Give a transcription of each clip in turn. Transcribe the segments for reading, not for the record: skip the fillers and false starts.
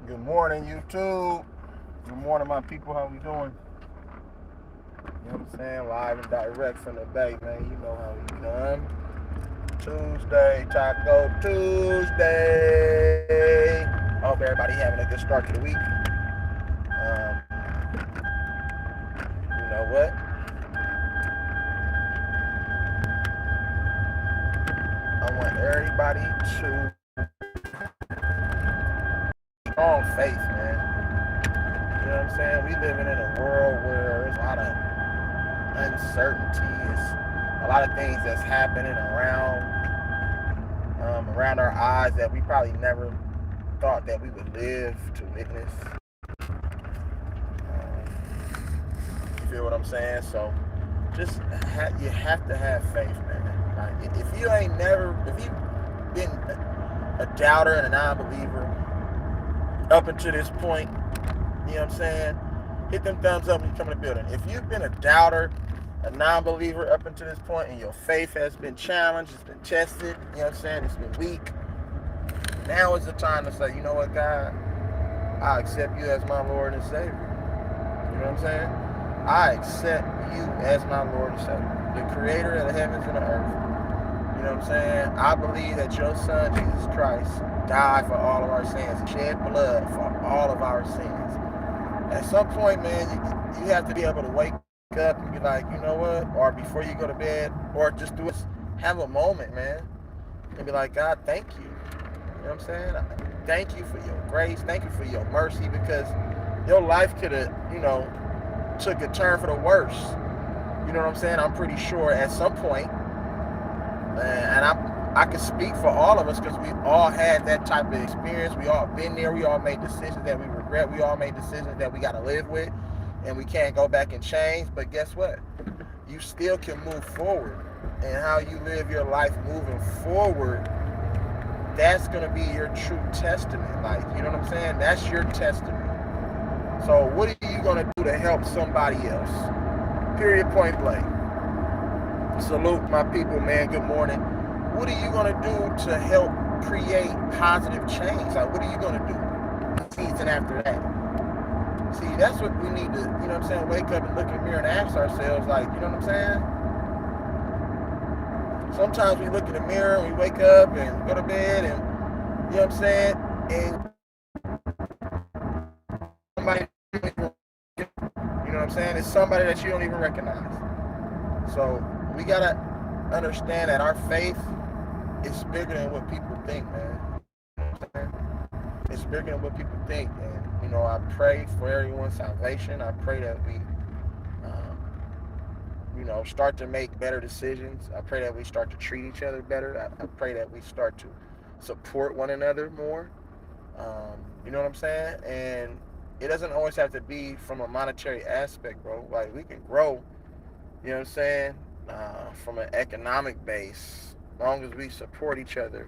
Good morning, YouTube. Good morning, my people. How we doing? You know what I'm saying? Live and direct from the Bay, man. You know how we done. Tuesday, Taco Tuesday. I hope everybody having a good start to the week. You know what? I want everybody to strong faith, man. You know what I'm saying? We living in a world where there's a lot of uncertainty. It's a lot of things that's happening around our eyes that we probably never thought that we would live to witness. You feel what I'm saying? So just you have to have faith, man. Like, if you've been a doubter and a non-believer up until this point, you know what I'm saying? Hit them thumbs up when you come in the building. If you've been a doubter, a non-believer up until this point, and your faith has been challenged, it's been tested, you know what I'm saying? It's been weak. Now is the time to say, you know what, God, I accept you as my Lord and Savior. You know what I'm saying? I accept you as my Lord and Savior, the creator of the heavens and the earth. You know what I'm saying? I believe that your son, Jesus Christ, died for all of our sins, shed blood for all of our sins. At some point, man, you have to be able to wake up and be like, you know what? Or before you go to bed, or just do it, have a moment, man, and be like, God, thank you. You know what I'm saying? Thank you for your grace. Thank you for your mercy, because your life could have, took a turn for the worse. You know what I'm saying? I'm pretty sure at some point, and I can speak for all of us because we all had that type of experience. We all been there. We all made decisions that we regret. We all made decisions that we got to live with, and we can't go back and change. But guess what? You still can move forward, and how you live your life moving forward, that's gonna be your true testament. Like, you know what I'm saying? That's your testament. So what are you gonna do to help somebody else? Period, point blank. Salute my people, man. Good morning. What are you gonna do to help create positive change? Like, what are you gonna do? Season after that. See, that's what we need to, you know what I'm saying, wake up and look in the mirror and ask ourselves, like, you know what I'm saying? Sometimes we look in the mirror and we wake up and go to bed and, you know what I'm saying? And somebody, you know what I'm saying? It's somebody that you don't even recognize. So we gotta understand that our faith is bigger than what people think, man. It's bigger than what people think. And, I pray for everyone's salvation. I pray that we, um, start to make better decisions. I pray that we start to treat each other better. I pray that we start to support one another more. You know what I'm saying? And it doesn't always have to be from a monetary aspect, bro. Like, we can grow, you know what I'm saying, from an economic base, as long as we support each other.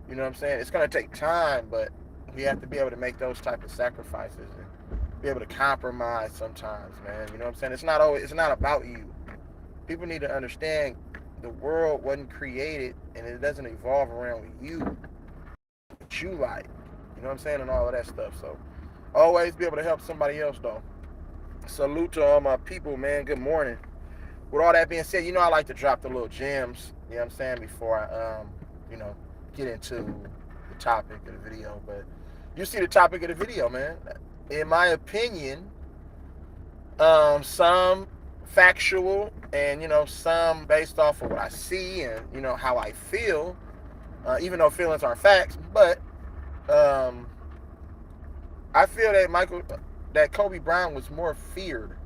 You know what I'm saying? It's going to take time, but we have to be able to make those type of sacrifices and be able to compromise sometimes, man. You know what I'm saying? It's not about you. People need to understand the world wasn't created and it doesn't evolve around you. What you like. You know what I'm saying? And all of that stuff. So always be able to help somebody else, though. Salute to all my people, man. Good morning. With all that being said, I like to drop the little gems, you know what I'm saying, before I, you know, get into the topic of the video. But you see the topic of the video, man. In my opinion, some factual and, some based off of what I see and, how I feel, even though feelings aren't facts. But um, I feel that Kobe Bryant was more feared.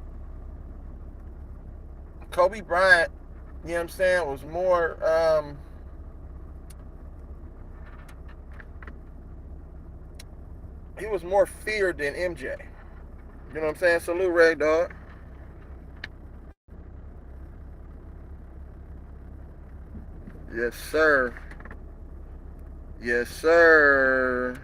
Kobe Bryant, you know what I'm saying, was more, he was more feared than MJ. You know what I'm saying? Salute, Ray, dog. Yes, sir. Yes, sir.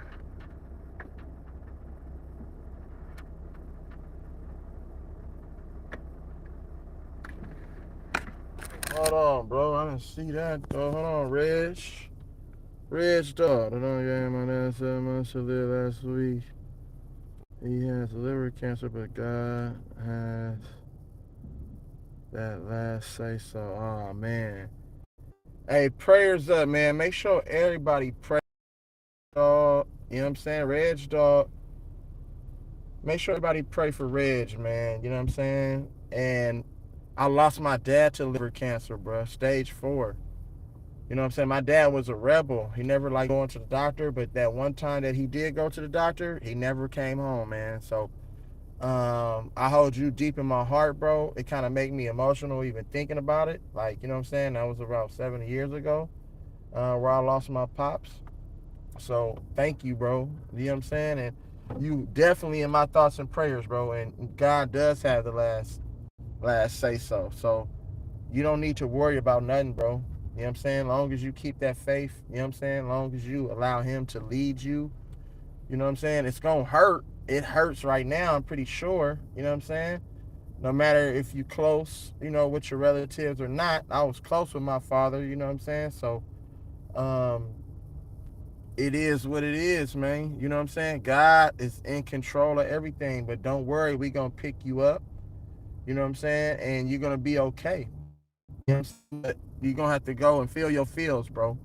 Hold on, bro. I didn't see that, dog. Hold on, Reg. Reg, dog. I don't get my last 7 months to live last week. He has liver cancer, but God has that last say so. Oh man. Hey, prayers up, man. Make sure everybody pray, dog. You know what I'm saying? Reg, dog. Make sure everybody pray for Reg, man. You know what I'm saying? And I lost my dad to liver cancer, bro. Stage 4. You know what I'm saying? My dad was a rebel. He never liked going to the doctor, but that one time that he did go to the doctor, he never came home, man. So I hold you deep in my heart, bro. It kind of made me emotional even thinking about it. Like, you know what I'm saying? That was around 70 years ago, where I lost my pops. So thank you, bro. You know what I'm saying? And you definitely in my thoughts and prayers, bro. And God does have the last say so. So you don't need to worry about nothing, bro. You know what I'm saying? As long as you keep that faith, you know what I'm saying? As long as you allow him to lead you, you know what I'm saying? It's gonna hurt. It hurts right now, I'm pretty sure. You know what I'm saying? No matter if you close, you know, with your relatives or not. I was close with my father, you know what I'm saying? So um it is what it is, man. You know what I'm saying? God is in control of everything, but don't worry, we gonna pick you up, you know what I'm saying? And you're gonna be okay. You know what I'm saying? But you're gonna have to go and feel your feels, bro.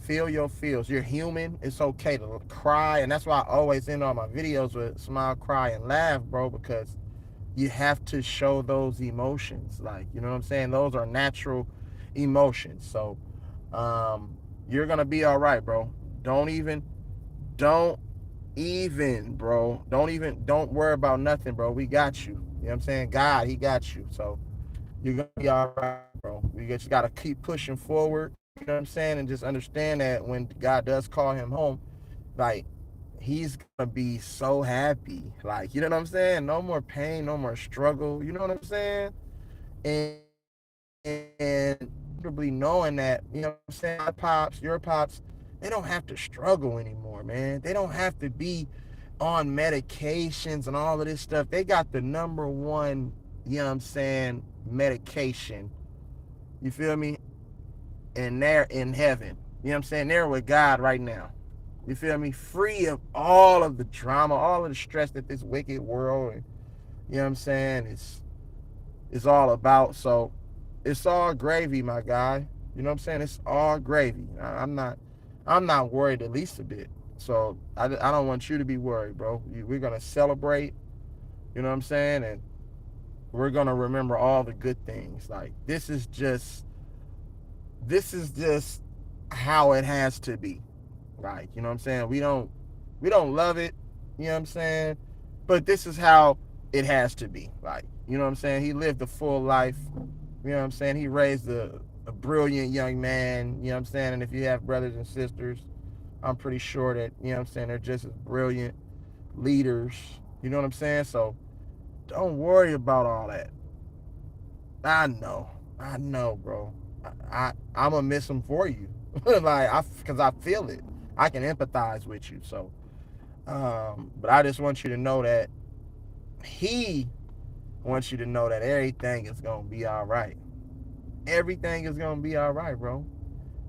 Feel your feels. You're human. It's okay to cry. And that's why I always end all my videos with smile, cry, and laugh, bro, because you have to show those emotions. Like, you know what I'm saying? Those are natural emotions. So you're gonna be all right, bro. Don't even, don't bro. Don't worry about nothing, bro. We got you. You know what I'm saying? God, he got you. So you're gonna be all right, bro. We just gotta keep pushing forward. You know what I'm saying? And just understand that when God does call him home, like he's gonna be so happy. Like, you know what I'm saying? No more pain, no more struggle. You know what I'm saying? And comfortably knowing that, you know what I'm saying, my pops, your pops, they don't have to struggle anymore, man. They don't have to be on medications and all of this stuff. They got the number one, you know what I'm saying, medication. You feel me? And they're in heaven. You know what I'm saying? They're with God right now. You feel me? Free of all of the drama, all of the stress that this wicked world, and, you know what I'm saying, is all about. So it's all gravy, my guy. You know what I'm saying? It's all gravy. I'm not worried the least a bit. So I don't want you to be worried, bro. We're gonna celebrate. You know what I'm saying? And we're gonna remember all the good things. Like this is just how it has to be. Like, you know what I'm saying? We don't love it, you know what I'm saying? But this is how it has to be. Like, you know what I'm saying? He lived a full life. You know what I'm saying? He raised a brilliant young man, you know what I'm saying? And if you have brothers and sisters, I'm pretty sure that, you know what I'm saying, they're just as brilliant leaders. You know what I'm saying? So don't worry about all that. I know. I know, bro. I'm gonna miss him for you. Like, because I feel it. I can empathize with you. So but I just want you to know that he wants you to know that everything is gonna be all right. Everything is gonna be all right, bro.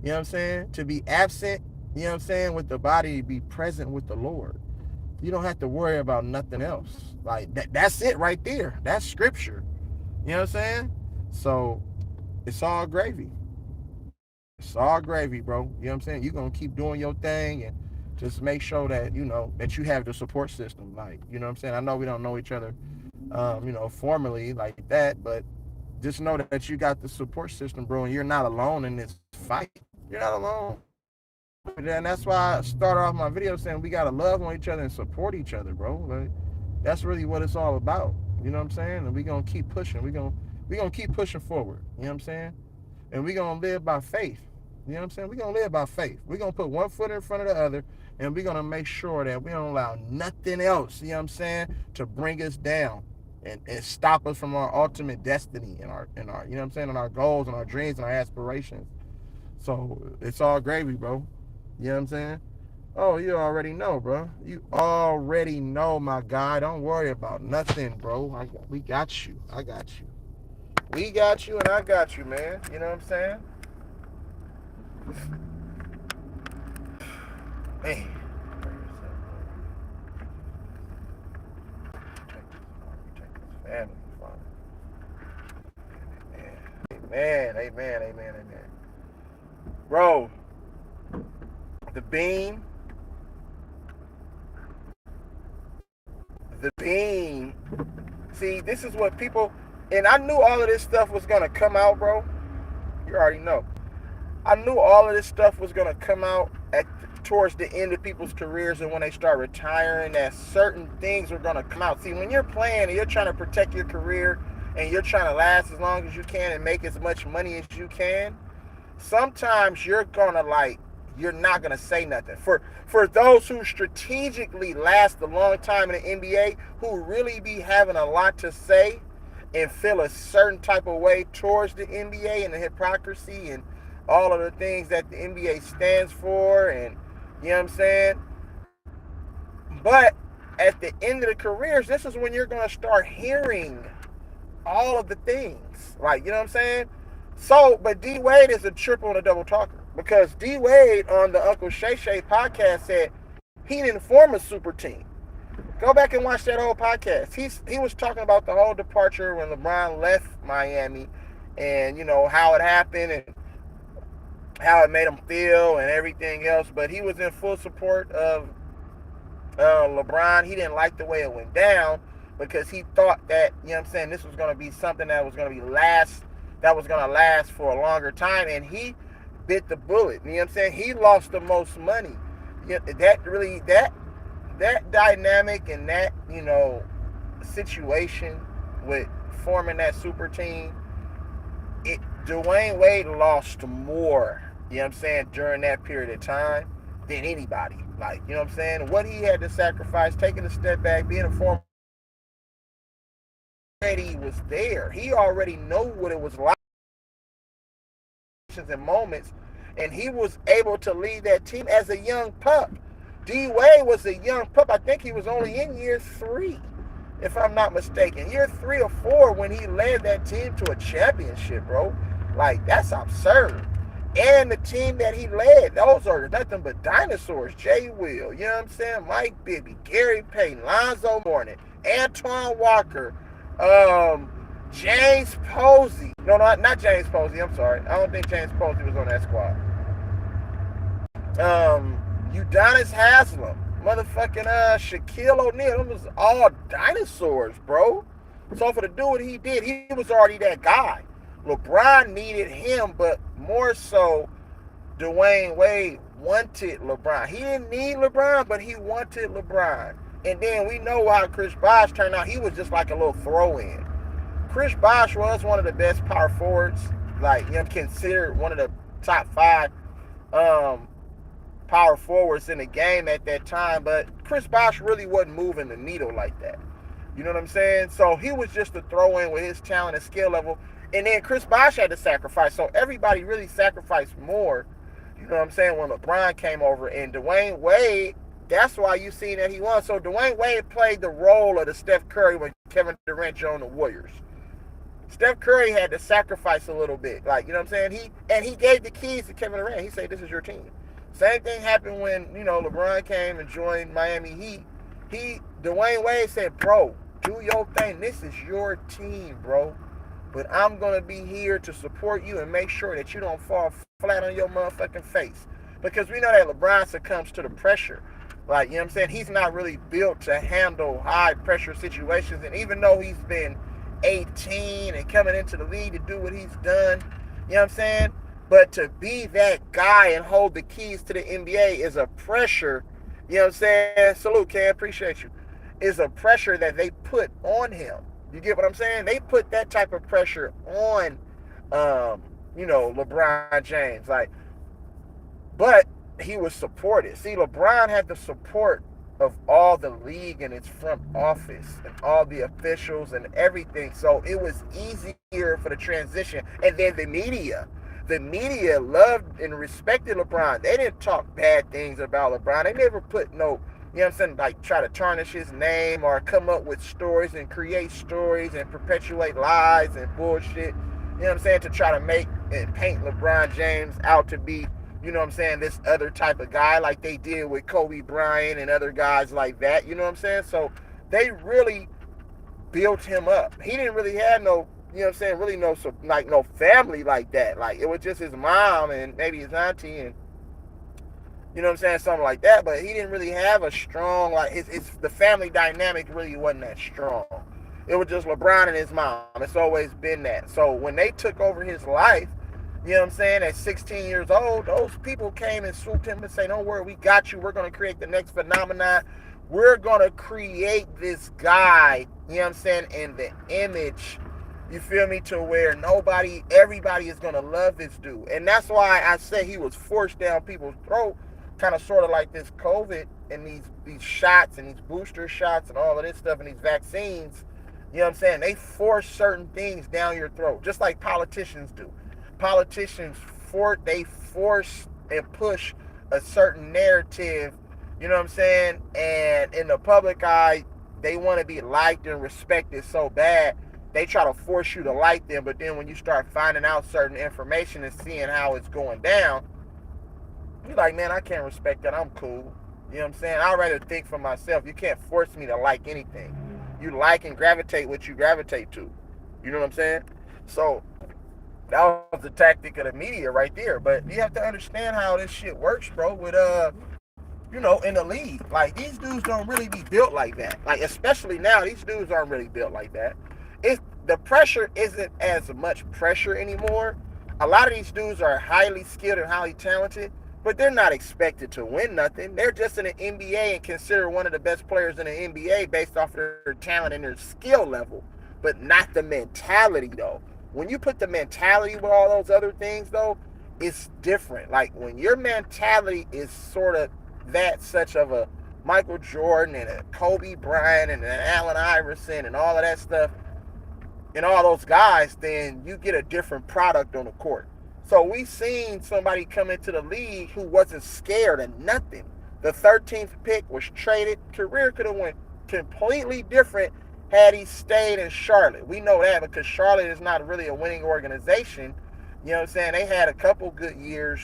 You know what I'm saying? To be absent, you know what I'm saying, with the body, to be present with the Lord. You don't have to worry about nothing else. Like that's it right there. That's scripture. You know what I'm saying? So it's all gravy. It's all gravy, bro. You know what I'm saying? You're gonna keep doing your thing and just make sure that you know that you have the support system. Like, you know what I'm saying? I know we don't know each other formally like that, but just know that you got the support system, bro, and you're not alone in this fight. You're not alone. And that's why I started off my video saying we gotta love on each other and support each other, bro. Like, that's really what it's all about. You know what I'm saying? And we gonna keep pushing. We gonna keep pushing forward. You know what I'm saying? And we gonna live by faith. You know what I'm saying? We gonna live by faith. We gonna put one foot in front of the other, and we gonna make sure that we don't allow nothing else, you know what I'm saying, to bring us down and stop us from our ultimate destiny and our you know what I'm saying, and our goals and our dreams and our aspirations. So it's all gravy, bro. You know what I'm saying? Oh, you already know, bro. You already know, my guy. Don't worry about nothing, bro. We got you. I got you. We got you, and I got you, man. You know what I'm saying? Man. Amen, amen, amen. Bro, the beam, the beam. See, this is what people, and I knew all of this stuff was gonna come out, bro. You already know. I knew all of this stuff was gonna come out towards the end of people's careers, and when they start retiring, that certain things are gonna come out. See, when you're playing and you're trying to protect your career and you're trying to last as long as you can and make as much money as you can, sometimes you're not gonna say nothing. For those who strategically last a long time in the NBA, who really be having a lot to say and feel a certain type of way towards the NBA and the hypocrisy and all of the things that the NBA stands for, and you know what I'm saying? But at the end of the careers, this is when you're gonna start hearing all of the things. Like, you know what I'm saying? So, but D Wade is a triple and a double talker, because D Wade on the Uncle Shay Shay podcast said he didn't form a super team. Go back and watch that whole podcast. He was talking about the whole departure when LeBron left Miami, and you know how it happened and how it made him feel and everything else. But he was in full support of LeBron. He didn't like the way it went down because he thought that, you know what I'm saying, this was going to be something that was going to be that was going to last for a longer time, and he bit the bullet. You know what I'm saying? He lost the most money. That dynamic and that, you know, situation with forming that super team, Dwayne Wade lost more, you know what I'm saying, during that period of time than anybody. Like, you know what I'm saying? What he had to sacrifice, taking a step back, being a former, he was there. He already knew what it was like and moments, and he was able to lead that team as a young pup. D Wade was a young pup. I think he was only in year 3, if I'm not mistaken. Year 3 or 4 when he led that team to a championship, bro. Like, that's absurd. And the team that he led, those are nothing but dinosaurs. Jay Will, you know what I'm saying? Mike Bibby, Gary Payton, Lonzo Mourning, Antoine Walker, James Posey. No, not James Posey. I'm sorry. I don't think James Posey was on that squad. Udonis Haslem, motherfucking Shaquille O'Neal. Them was all dinosaurs, bro. So for to do what he did, he was already that guy. LeBron needed him, but more so, Dwayne Wade wanted LeBron. He didn't need LeBron, but he wanted LeBron. And then we know how Chris Bosh turned out. He was just like a little throw-in. Chris Bosh was one of the best power forwards, like, you know, considered one of the top 5 power forwards in the game at that time, but Chris Bosh really wasn't moving the needle like that. You know what I'm saying? So he was just a throw-in with his talent and skill level, and then Chris Bosh had to sacrifice. So everybody really sacrificed more, you know what I'm saying, when LeBron came over. And Dwayne Wade, that's why you seen that he won. So Dwayne Wade played the role of the Steph Curry when Kevin Durant joined the Warriors. Steph Curry had to sacrifice a little bit. Like, you know what I'm saying? He gave the keys to Kevin Durant. He said, this is your team. Same thing happened when, you know, LeBron came and joined Miami Heat. Dwayne Wade said, bro, do your thing. This is your team, bro. But I'm going to be here to support you and make sure that you don't fall flat on your motherfucking face. Because we know that LeBron succumbs to the pressure. Like, you know what I'm saying? He's not really built to handle high pressure situations. And even though he's been 18 and coming into the league to do what he's done, you know what I'm saying? But to be that guy and hold the keys to the NBA is a pressure, you know what I'm saying? Salute, Cam, appreciate you. Is a pressure that they put on him. You get what I'm saying? They put that type of pressure on, you know, LeBron James. Like, but he was supported. See, LeBron had the support of all the league and its front office and all the officials and everything. So it was easier for the transition. And then the media. The media loved and respected LeBron. They didn't talk bad things about LeBron. They never put no, you know what I'm saying, like try to tarnish his name or come up with stories and create stories and perpetuate lies and bullshit, you know what I'm saying, to try to make and paint LeBron James out to be, you know what I'm saying, this other type of guy like they did with Kobe Bryant and other guys like that, you know what I'm saying? So they really built him up. He didn't really have no, you you know what I'm saying, really no, like, no family like that. Like, it was just his mom and maybe his auntie and, you know what I'm saying, something like that. But he didn't really have a strong, like, the family dynamic really wasn't that strong. It was just LeBron and his mom. It's always been that. So when they took over his life, you know what I'm saying, at 16 years old, those people came and swooped him and say, don't worry, we got you. We're going to create the next phenomenon. We're going to create this guy, you know what I'm saying, in the image, you feel me, to where everybody is going to love this dude. And that's why I say he was forced down people's throat, kind of sort of like this COVID and these shots and these booster shots and all of this stuff and these vaccines. You know what I'm saying? They force certain things down your throat, just like politicians do. Politicians they force and push a certain narrative, you know what I'm saying? And in the public eye, they want to be liked and respected so bad, they try to force you to like them. But then when you start finding out certain information and seeing how it's going down, you're like, man, I can't respect that. I'm cool. You know what I'm saying? I'd rather think for myself. You can't force me to like anything. You like and gravitate what you gravitate to. You know what I'm saying? So that was the tactic of the media right there. But you have to understand how this shit works, bro, with in the league. Like, these dudes don't really be built like that. Like, especially now, these dudes aren't really built like that. The pressure isn't as much pressure anymore. A lot of these dudes are highly skilled and highly talented, but they're not expected to win nothing. They're just in the NBA and considered one of the best players in the NBA based off of their talent and their skill level, but not the mentality, though. When you put the mentality with all those other things, though, it's different. Like, when your mentality is sort of that such of a Michael Jordan and a Kobe Bryant and an Allen Iverson and all of that stuff and all those guys, then you get a different product on the court. So we seen somebody come into the league who wasn't scared of nothing. The 13th pick was traded. Career could have went completely different had he stayed in Charlotte. We know that because Charlotte is not really a winning organization. You know what I'm saying? They had a couple good years,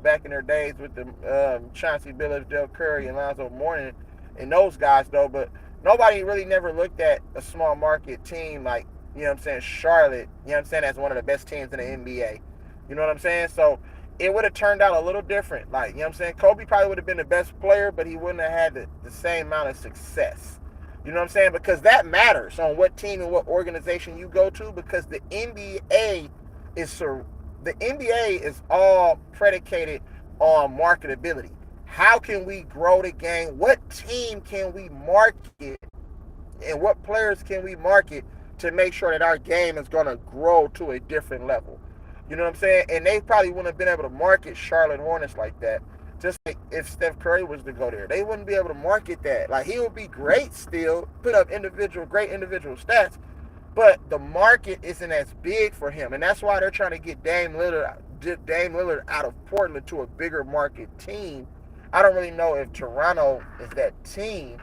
back in their days with the Chauncey Billups, Del Curry, and Lonzo Mourning and those guys, though. But nobody really never looked at a small market team like, you know what I'm saying, Charlotte, you know what I'm saying, as one of the best teams in the NBA. You know what I'm saying? So it would have turned out a little different. Like, you know what I'm saying? Kobe probably would have been the best player, but he wouldn't have had the same amount of success. You know what I'm saying? Because that matters on what team and what organization you go to, because the NBA is all predicated on marketability. How can we grow the game? What team can we market? And what players can we market to make sure that our game is going to grow to a different level? You know what I'm saying? And they probably wouldn't have been able to market Charlotte Hornets like that. Just like if Steph Curry was to go there, they wouldn't be able to market that. Like, he would be great still, put up great individual stats, but the market isn't as big for him. And that's why they're trying to get Dame Lillard out of Portland to a bigger market team. I don't really know if Toronto is that team.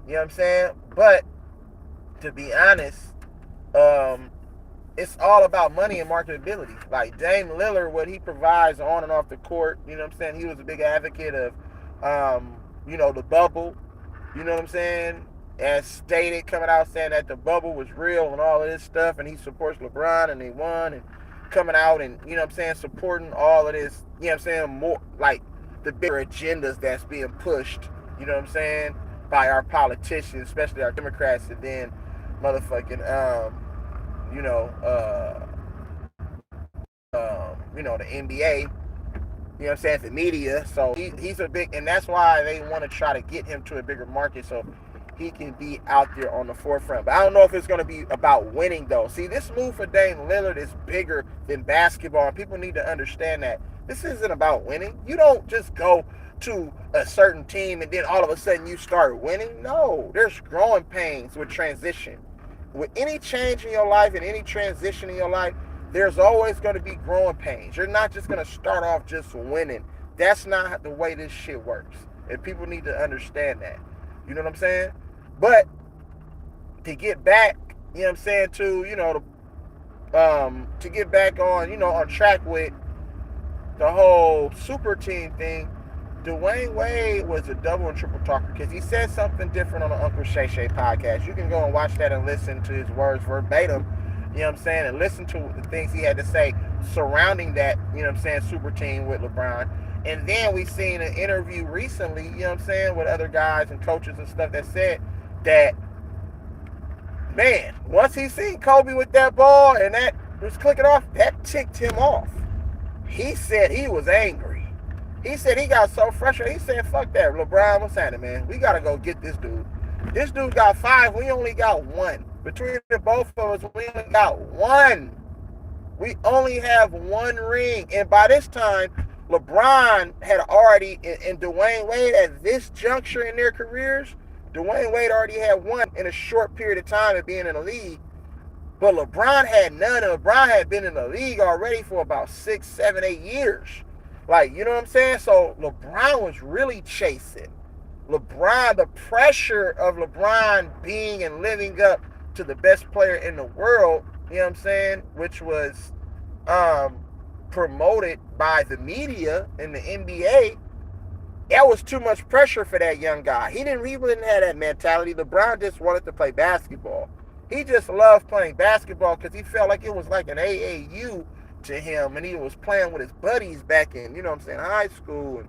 You know what I'm saying? But to be honest, it's all about money and marketability. Like, Dame Lillard, what he provides on and off the court, you know what I'm saying? He was a big advocate of, the bubble, you know what I'm saying? As stated, coming out saying that the bubble was real and all of this stuff, and he supports LeBron, and they won, and coming out and, you know what I'm saying, supporting all of this, you know what I'm saying, more like the bigger agendas that's being pushed, you know what I'm saying, by our politicians, especially our Democrats, and then motherfucking, the NBA, you know what I'm saying, the media. So he's a big, and that's why they want to try to get him to a bigger market so he can be out there on the forefront. But I don't know if it's going to be about winning, though. See, this move for Dame Lillard is bigger than basketball, and people need to understand that. This isn't about winning. You don't just go to a certain team and then all of a sudden you start winning. No, there's growing pains with transition. With any change in your life and any transition in your life, there's always going to be growing pains. You're not just going to start off just winning. That's not the way this shit works. And people need to understand that. You know what I'm saying? But to get back, you know what I'm saying, to get back on, on track with the whole super team thing, Dwayne Wade was a double and triple talker because he said something different on the Uncle Shay Shay podcast. You can go and watch that and listen to his words verbatim. you know what I'm saying, and listen to the things he had to say surrounding that, you know what I'm saying, super team with LeBron. And then we seen an interview recently, you know what I'm saying, with other guys and coaches and stuff that said that, man, once he seen Kobe with that ball and that was clicking off, that ticked him off. He said he was angry. He said he got so frustrated. He said, fuck that. LeBron, what's happening, man? We got to go get this dude. This dude got 5. We only got 1. Between the both of us, we only got 1. We only have 1 ring. And by this time, LeBron had already, and Dwayne Wade at this juncture in their careers, Dwayne Wade already had 1 in a short period of time of being in the league. But LeBron had none, and LeBron had been in the league already for about 6, 7, 8 years. Like, you know what I'm saying? So LeBron was really chasing. LeBron, the pressure of LeBron being and living up to the best player in the world, you know what I'm saying, which was promoted by the media in the NBA, that was too much pressure for that young guy. He didn't have that mentality. LeBron just wanted to play basketball. He just loved playing basketball because he felt like it was like an AAU to him, and he was playing with his buddies back in, you know what I'm saying, high school, and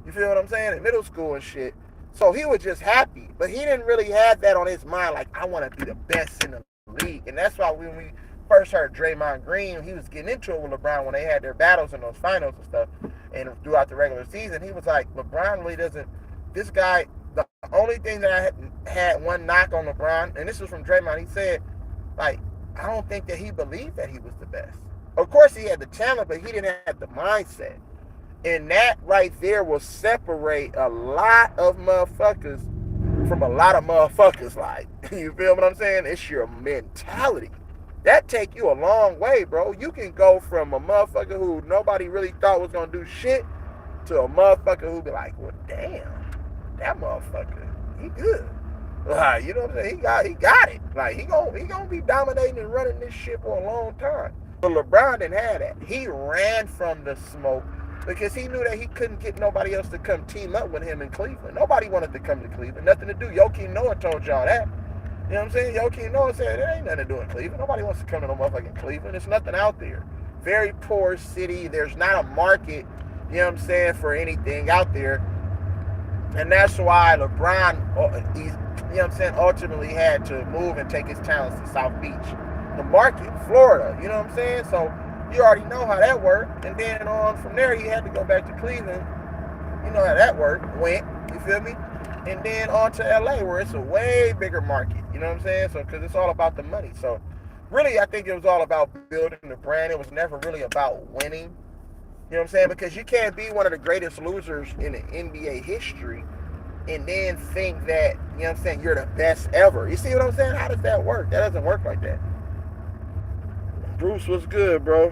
you feel what I'm saying, in middle school and shit. So he was just happy, but he didn't really have that on his mind, like, I want to be the best in the league. And that's why when we first heard Draymond Green, he was getting into it with LeBron when they had their battles in those finals and stuff, and throughout the regular season, he was like, LeBron really doesn't, this guy, the only thing that I had one knock on LeBron, and this was from Draymond, he said, like, I don't think that he believed that he was the best. Of course, he had the talent, but he didn't have the mindset. And that right there will separate a lot of motherfuckers from a lot of motherfuckers. Like, you feel what I'm saying? It's your mentality. That take you a long way, bro. You can go from a motherfucker who nobody really thought was going to do shit to a motherfucker who be like, well, damn, that motherfucker, he good. Like, you know what I'm saying? He got it. Like, he gonna be dominating and running this shit for a long time. But LeBron didn't have that. He ran from the smoke because he knew that he couldn't get nobody else to come team up with him in Cleveland. Nobody wanted to come to Cleveland. Nothing to do. Joakim Noah told y'all that. You know what I'm saying? Joakim Noah said, there ain't nothing to do in Cleveland. Nobody wants to come to no motherfucking Cleveland. There's nothing out there. Very poor city. There's not a market, you know what I'm saying, for anything out there. And that's why LeBron, you know what I'm saying, ultimately had to move and take his talents to South Beach. The market, Florida, you know what I'm saying? So you already know how that worked. And then on from there, he had to go back to Cleveland. You know how that went, you feel me? And then on to LA, where it's a way bigger market, you know what I'm saying? So, because it's all about the money. So really, I think it was all about building the brand. It was never really about winning. You know what I'm saying? Because you can't be one of the greatest losers in the NBA history and then think that, you know what I'm saying, you're the best ever. You see what I'm saying? How does that work? That doesn't work like that. Bruce was good, bro.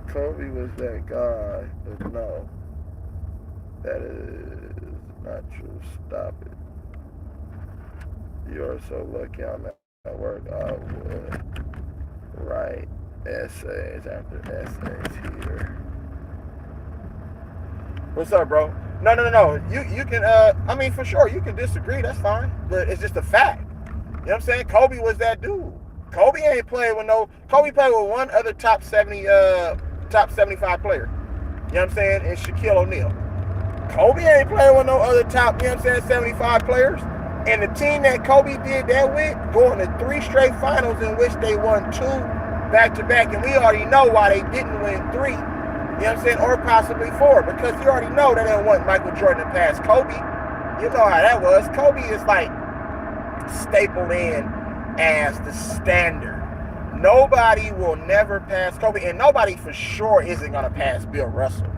Kobe was that guy. But no. That is not true. Stop it. You are so lucky I'm at work. I would write essays after essays here. What's up, bro? No. You can, I mean, for sure, you can disagree. That's fine. But it's just a fact. You know what I'm saying? Kobe was that dude. Kobe ain't played with Kobe played with one other top 75 player. You know what I'm saying? And Shaquille O'Neal. Kobe ain't playing with no other top, you know what I'm saying, 75 players. And the team that Kobe did that with, going to 3 straight finals in which they won 2 back-to-back. And we already know why they didn't win 3. You know what I'm saying? Or possibly 4. Because you already know they didn't want Michael Jordan to pass Kobe. You know how that was. Kobe is like stapled in as the standard. Nobody will never pass Kobe. And nobody for sure isn't going to pass Bill Russell.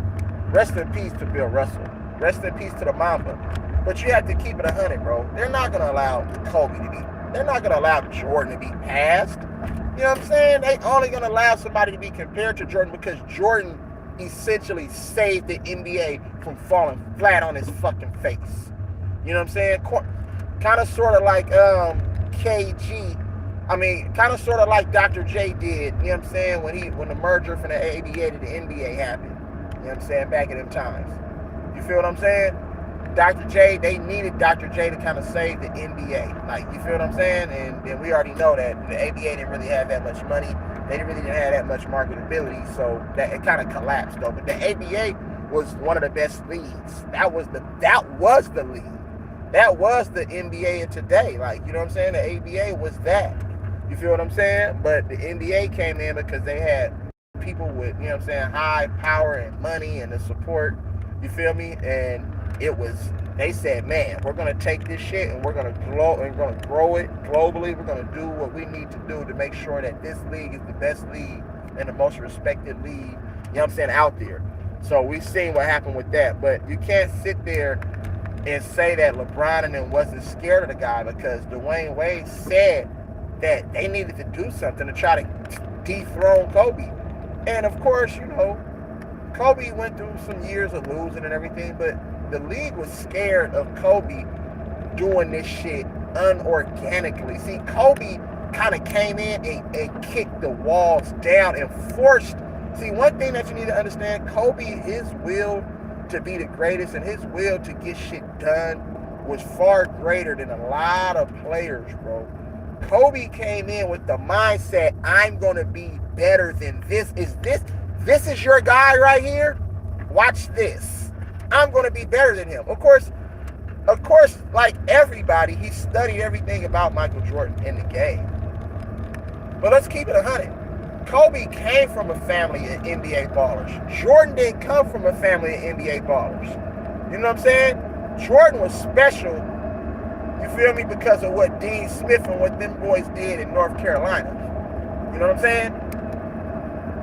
Rest in peace to Bill Russell. Rest in peace to the Mamba. But you have to keep it 100, bro. They're not going to allow Kobe to be. They're not going to allow Jordan to be passed. You know what I'm saying? They only going to allow somebody to be compared to Jordan because Jordan essentially saved the NBA from falling flat on his fucking face. You know what I'm saying? Kind of sort of like KG. I mean, kind of sort of like Dr. J did. You know what I'm saying? When the merger from the ABA to the NBA happened. You know what I'm saying? Back in them times. You feel what I'm saying? Dr. J, they needed Dr. J to kind of save the NBA. Like, you feel what I'm saying? And we already know that the ABA didn't really have that much money. They really didn't have that much marketability, so that it kind of collapsed though. But the ABA was one of the best leagues. That was the league. That was the NBA of today. Like, you know what I'm saying? The ABA was that. You feel what I'm saying? But the NBA came in because they had people with, you know what I'm saying, high power and money and the support. You feel me? And they said, man, we're going to take this shit and we're going to grow it globally. We're going to do what we need to do to make sure that this league is the best league and the most respected league, you know what I'm saying, out there. So we've seen what happened with that. But you can't sit there and say that LeBron and them wasn't scared of the guy, because Dwayne Wade said that they needed to do something to try to dethrone Kobe. And of course, you know, Kobe went through some years of losing and everything, but the league was scared of Kobe doing this shit unorganically. See, Kobe kind of came in and kicked the walls down and forced. See, one thing that you need to understand, Kobe, his will to be the greatest and his will to get shit done was far greater than a lot of players, bro. Kobe came in with the mindset, I'm going to be better than this. This is your guy right here? Watch this. I'm going to be better than him. Of course, like everybody, he studied everything about Michael Jordan in the game. But let's keep it 100. Kobe came from a family of NBA ballers. Jordan didn't come from a family of NBA ballers. You know what I'm saying? Jordan was special, you feel me, because of what Dean Smith and what them boys did in North Carolina. You know what I'm saying?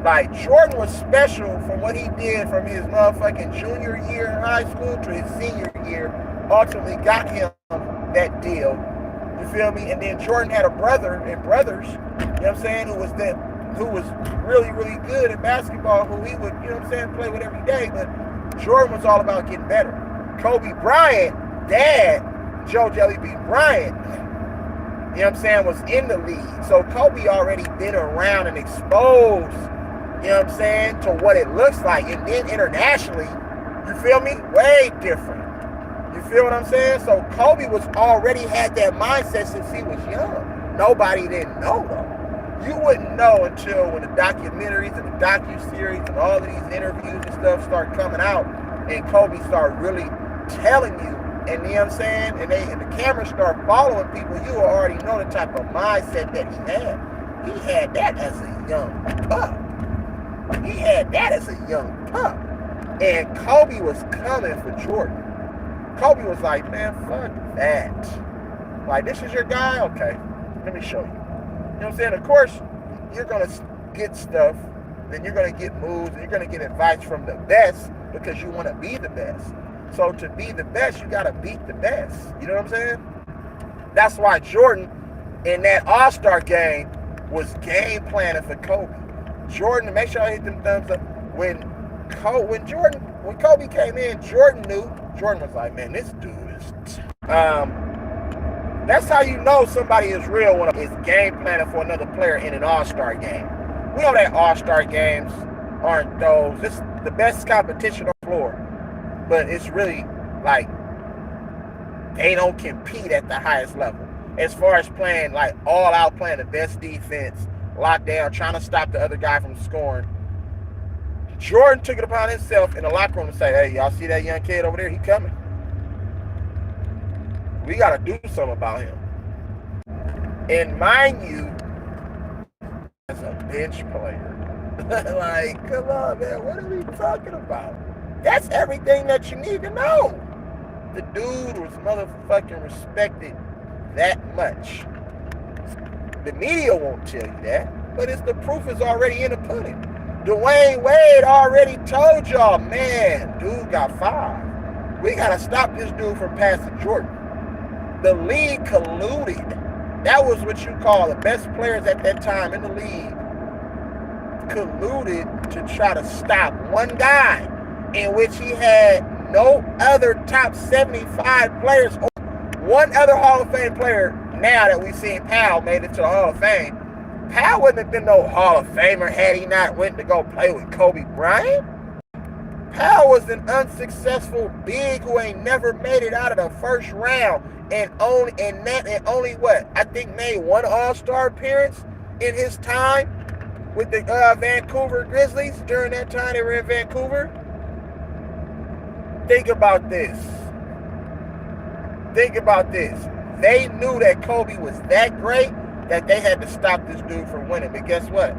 Like, Jordan was special from what he did from his motherfucking junior year in high school to his senior year. Ultimately got him that deal. You feel me? And then Jordan had a brother and brothers, you know what I'm saying, who was really, really good at basketball, who he would, you know what I'm saying, play with every day. But Jordan was all about getting better. Kobe Bryant, dad, Joe Jelly Bean Bryant, you know what I'm saying, was in the league. So Kobe already been around and exposed, you know what I'm saying, to what it looks like. And then internationally, you feel me, way different. You feel what I'm saying? So Kobe was already had that mindset since he was young. Nobody didn't know though. You wouldn't know until when the documentaries and the docu-series and all of these interviews and stuff start coming out and Kobe start really telling you, and you know what I'm saying, and the cameras start following people, you will already know the type of mindset that he had. He had that as a young pup. He had that as a young pup. And Kobe was coming for Jordan. Kobe was like, man, fuck that. Like, this is your guy? Okay, let me show you. You know what I'm saying? Of course, you're going to get stuff, then you're going to get moves, and you're going to get advice from the best because you want to be the best. So to be the best, you got to beat the best. You know what I'm saying? That's why Jordan, in that All-Star game, was game planning for Kobe. Jordan, make sure I hit them thumbs up. When Kobe came in, Jordan knew. Jordan was like, man, this dude is... That's how you know somebody is real when it's game planning for another player in an All-Star game. We know that All-Star games aren't those. It's the best competition on the floor. But it's really like they don't compete at the highest level. As far as playing, like, all out, playing the best defense, locked down, trying to stop the other guy from scoring. Jordan took it upon himself in the locker room to say, hey, y'all see that young kid over there? He coming. We got to do something about him. And mind you, as a bench player, like, come on, man, what are we talking about? That's everything that you need to know. The dude was motherfucking respected that much. The media won't tell you that, but the proof is already in the pudding. Dwayne Wade already told y'all, man, dude got fired. We got to stop this dude from passing Jordan. The league colluded. That was what you call the best players at that time in the league. Colluded to try to stop one guy in which he had no other top 75 players. One other Hall of Fame player, now that we've seen Powell made it to the Hall of Fame. Powell wouldn't have been no Hall of Famer had he not went to go play with Kobe Bryant. Powell was an unsuccessful big who ain't never made it out of the first round and only what? I think made one All-Star appearance in his time with the Vancouver Grizzlies during that time they were in Vancouver. Think about this. Think about this. They knew that Kobe was that great that they had to stop this dude from winning. But guess what?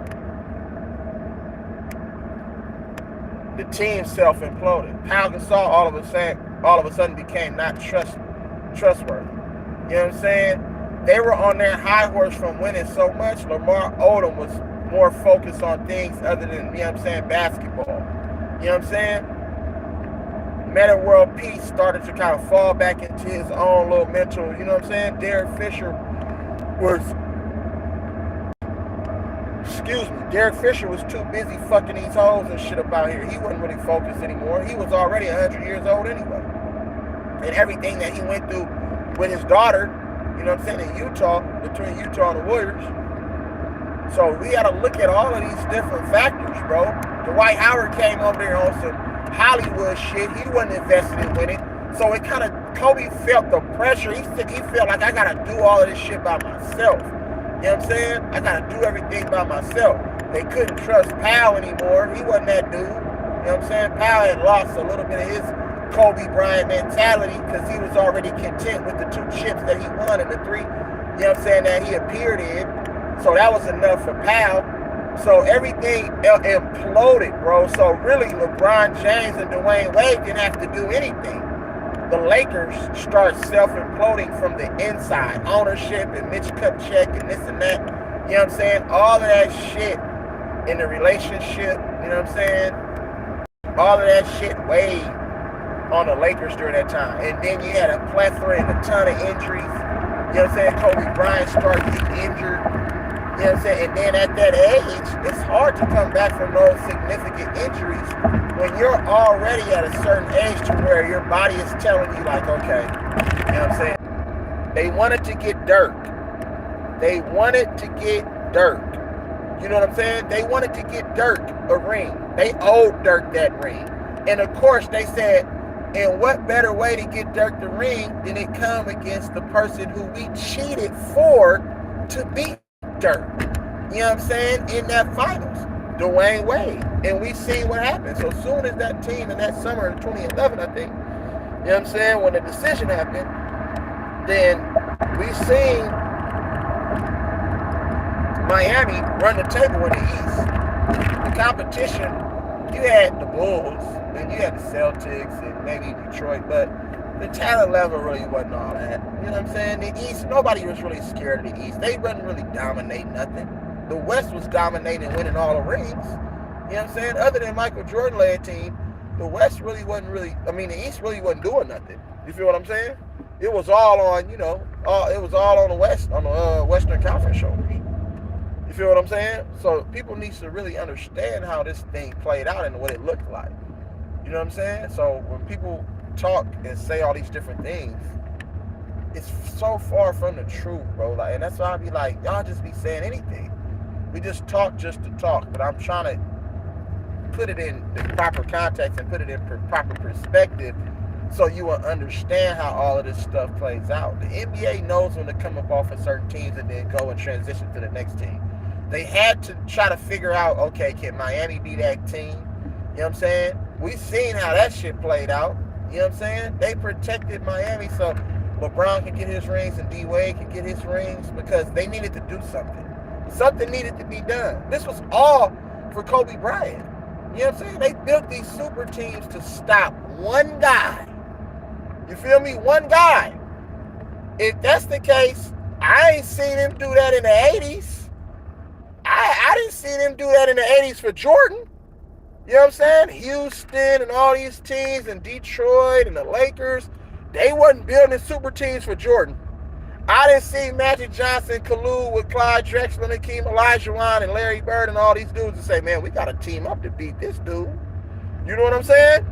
The team self-imploded. Pau Gasol all of a sudden became not trustworthy. You know what I'm saying? They were on their high horse from winning so much. Lamar Odom was more focused on things other than, you know what I'm saying, basketball. You know what I'm saying? Meta World Peace started to kind of fall back into his own little mental, you know what I'm saying? Derek Fisher was too busy fucking these hoes and shit up out here. He wasn't really focused anymore. He was already 100 years old anyway. And everything that he went through with his daughter, you know what I'm saying, in Utah, between Utah and the Warriors. So we got to look at all of these different factors, bro. Dwight Howard came over there on some Hollywood shit. He wasn't invested in winning. So it kind of, Kobe felt the pressure. He felt like I got to do all of this shit by myself. You know what I'm saying? I got to do everything by myself. They couldn't trust Powell anymore. He wasn't that dude. You know what I'm saying? Powell had lost a little bit of his Kobe Bryant mentality because he was already content with the 2 chips that he won and the 3, you know what I'm saying, that he appeared in. So that was enough for Powell. So everything imploded, bro. So really, LeBron James and Dwayne Wade didn't have to do anything. The Lakers start self-imploding from the inside. Ownership and Mitch Kupchak and this and that. You know what I'm saying? All of that shit in the relationship, you know what I'm saying? All of that shit weighed on the Lakers during that time. And then you had a plethora and a ton of injuries. You know what I'm saying? Kobe Bryant started getting injured. You know what I'm saying? And then at that age, it's hard to come back from those significant injuries when you're already at a certain age to where your body is telling you like, okay, you know what I'm saying? They wanted to get Dirk. They wanted to get Dirk. You know what I'm saying? They wanted to get Dirk a ring. They owed Dirk that ring. And of course, they said, and what better way to get Dirk the ring than it come against the person who we cheated for to beat Dirk, you know what I'm saying, in that finals, Dwayne Wade. And we seen what happened. So soon as that team in that summer of 2011, I think, you know what I'm saying, when the decision happened, then we seen Miami run the table in the East. The competition, you had the Bulls, and you had the Celtics, and maybe Detroit, but the talent level really wasn't all that. You know what I'm saying? The East, nobody was really scared of the East. They wasn't really dominating nothing. The West was dominating, winning all the rings. You know what I'm saying? Other than Michael Jordan-led team, the West really wasn't the East really wasn't doing nothing. You feel what I'm saying? It was all on, it was all on the West, on the Western Conference shoulders. You feel what I'm saying? So people need to really understand how this thing played out and what it looked like. You know what I'm saying? So when people talk and say all these different things, it's so far from the truth, bro. Like, and that's why I be like, y'all just be saying anything. We just talk just to talk, but I'm trying to put it in the proper context and put it in proper perspective so you will understand how all of this stuff plays out. The NBA knows when to come up off of certain teams and then go and transition to the next team. They had to try to figure out, okay, can Miami be that team? You know what I'm saying? We've seen how that shit played out. You know what I'm saying? They protected Miami so LeBron can get his rings and D-Wade can get his rings because they needed to do something. Something needed to be done. This was all for Kobe Bryant. You know what I'm saying? They built these super teams to stop one guy. You feel me? One guy. If that's the case, I ain't seen him do that in the 80s. I didn't see him do that in the 80s for Jordan. You know what I'm saying? Houston and all these teams and Detroit and the Lakers, they wasn't building super teams for Jordan. I didn't see Magic Johnson collude with Clyde Drexler, Hakeem Olajuwon, and Larry Bird and all these dudes and say, man, we got to team up to beat this dude. You know what I'm saying?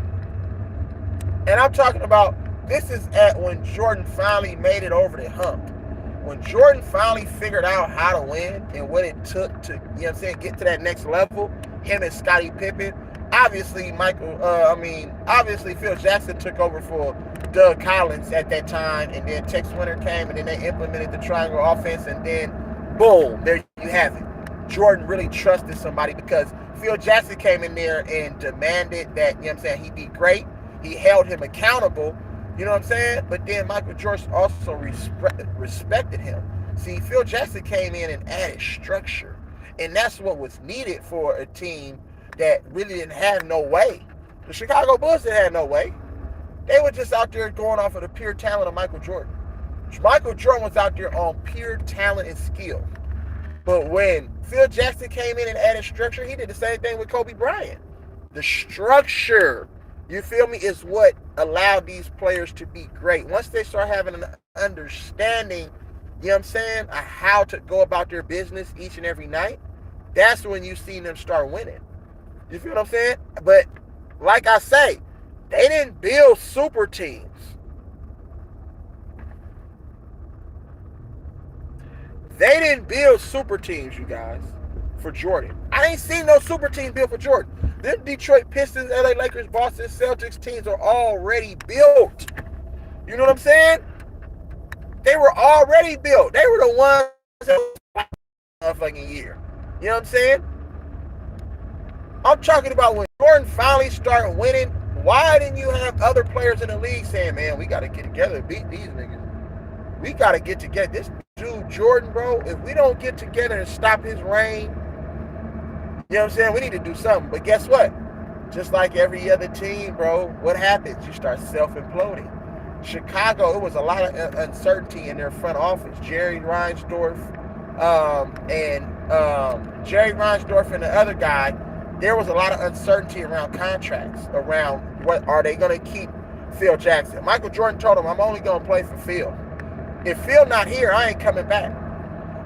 And I'm talking about, this is at when Jordan finally made it over the hump. When Jordan finally figured out how to win and what it took to, you know what I'm saying, get to that next level, him and Scottie Pippen, obviously obviously Phil Jackson took over for Doug Collins at that time, and then Tex Winter came, and then they implemented the triangle offense, and then boom, there you have it. Jordan really trusted somebody because Phil Jackson came in there and demanded that, you know what I'm saying, he be great. He held him accountable, you know what I'm saying? But then Michael Jordan also respected him. See, Phil Jackson came in and added structure. And that's what was needed for a team that really didn't have no way. The Chicago Bulls didn't have no way. They were just out there going off of the pure talent of Michael Jordan. Michael Jordan was out there on pure talent and skill. But when Phil Jackson came in and added structure, he did the same thing with Kobe Bryant. The structure, you feel me, is what allowed these players to be great. Once they start having an understanding, you know what I'm saying, of how to go about their business each and every night, that's when you see them start winning. You feel what I'm saying? But like I say, they didn't build super teams. They didn't build super teams, you guys, for Jordan. I ain't seen no super team built for Jordan. Them Detroit Pistons, LA Lakers, Boston Celtics teams are already built. You know what I'm saying? They were already built. They were the ones that motherfucking year. You know what I'm saying? I'm talking about when Jordan finally started winning. Why didn't you have other players in the league saying, man, we got to get together and beat these niggas? We got to get together. This dude, Jordan, bro, if we don't get together and stop his reign, you know what I'm saying? We need to do something. But guess what? Just like every other team, bro, what happens? You start self-imploding. Chicago, it was a lot of uncertainty in their front office. Jerry Reinsdorf and the other guy, there was a lot of uncertainty around contracts, around what are they going to keep Phil Jackson. Michael Jordan told him, I'm only going to play for Phil. If Phil not here, I ain't coming back.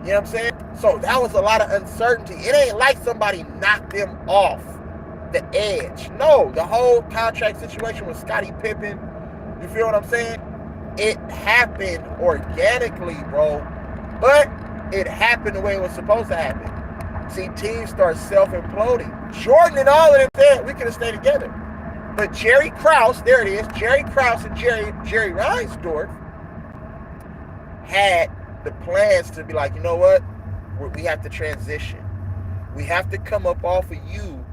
You know what I'm saying? So that was a lot of uncertainty. It ain't like somebody knocked them off the edge. No, the whole contract situation with Scottie Pippen, you feel what I'm saying? It happened organically, bro. But it happened the way it was supposed to happen. See, teams start self-imploding. Jordan and all of them said we could have stayed together. But Jerry Krause, there it is, Jerry Krause and Jerry Reinsdorf had the plans to be like, you know what? We have to transition. We have to come up off of you,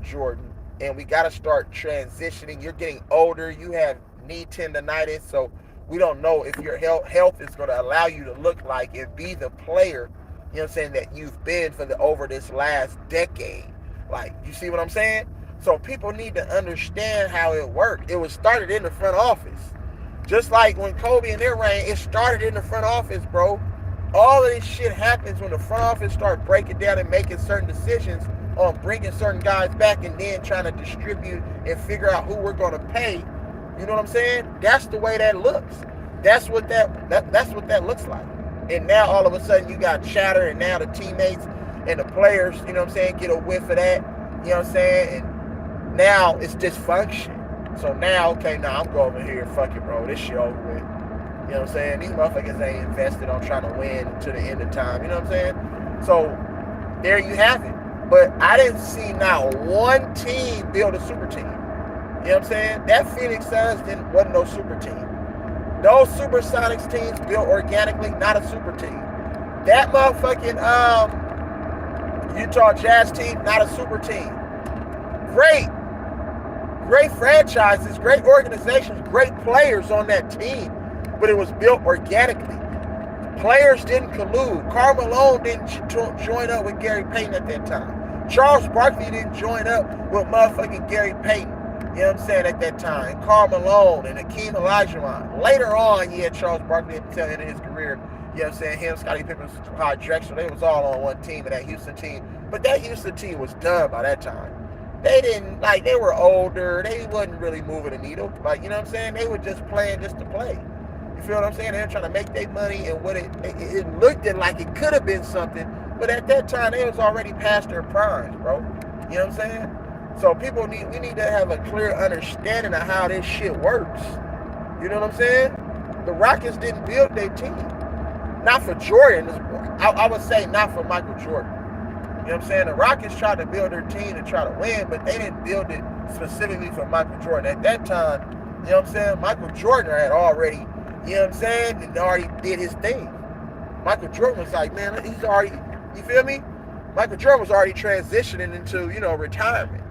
Jordan, and we got to start transitioning. You're getting older. You have knee tendonitis, so we don't know if your health is going to allow you to look like and be the player, you know what I'm saying, that you've been for over this last decade. Like, you see what I'm saying? So people need to understand how it worked. It was started in the front office. Just like when Kobe and their reign, it started in the front office, bro. All of this shit happens when the front office start breaking down and making certain decisions on bringing certain guys back and then trying to distribute and figure out who we're going to pay. You know what I'm saying? That's the way that looks. That's what that looks like. And now all of a sudden you got chatter, and now the teammates and the players, you know what I'm saying, get a whiff of that. You know what I'm saying? And now it's dysfunction. So now, okay, now I'm going over here, fuck it, bro. This shit over with. You know what I'm saying? These motherfuckers ain't invested on trying to win to the end of time. You know what I'm saying? So there you have it. But I didn't see now one team build a super team. You know what I'm saying? That Phoenix Suns wasn't no super team. Those Supersonics teams built organically, not a super team. That motherfucking Utah Jazz team, not a super team. Great franchises, great organizations, great players on that team, but it was built organically. Players didn't collude. Karl Malone didn't join up with Gary Payton at that time. Charles Barkley didn't join up with motherfucking Gary Payton. You know what I'm saying, at that time. Karl Malone and Hakeem Olajuwon. Later on, yeah, Charles Barkley at the tail end of his career, you know what I'm saying, him, Scottie Pippen, Clyde Drexler, they was all on one team in that Houston team. But that Houston team was done by that time. They didn't, like, they were older. They wasn't really moving the needle. Like, you know what I'm saying? They were just playing just to play. You feel what I'm saying? They were trying to make their money, and what it looked like it could have been something. But at that time, they was already past their primes, bro. You know what I'm saying? So we need to have a clear understanding of how this shit works. You know what I'm saying? The Rockets didn't build their team. Not for Jordan. I would say not for Michael Jordan. know what I'm saying? The Rockets tried to build their team to try to win, but they didn't build it specifically for Michael Jordan. At that time, you know what I'm saying? Michael Jordan had already, you know what I'm saying, and already did his thing. Michael Jordan was like, man, he's already, you feel me? Michael Jordan was already transitioning into, you know, retirement.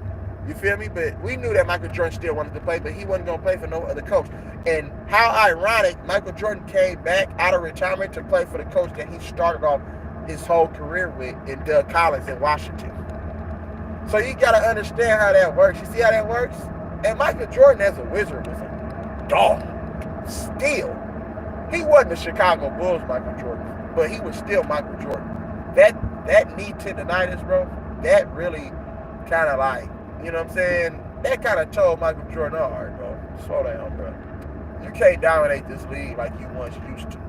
You feel me? But we knew that Michael Jordan still wanted to play, but he wasn't going to play for no other coach. And how ironic, Michael Jordan came back out of retirement to play for the coach that he started off his whole career with in Doug Collins in Washington. So you got to understand how that works. You see how that works? And Michael Jordan as a Wizard was a dog. Still. He wasn't the Chicago Bulls Michael Jordan, but he was still Michael Jordan. That knee tendonitis, bro, that really kind of like, you know what I'm saying? That kind of told Michael Jordan, all right, bro, slow down, bro. You can't dominate this league like you once used to.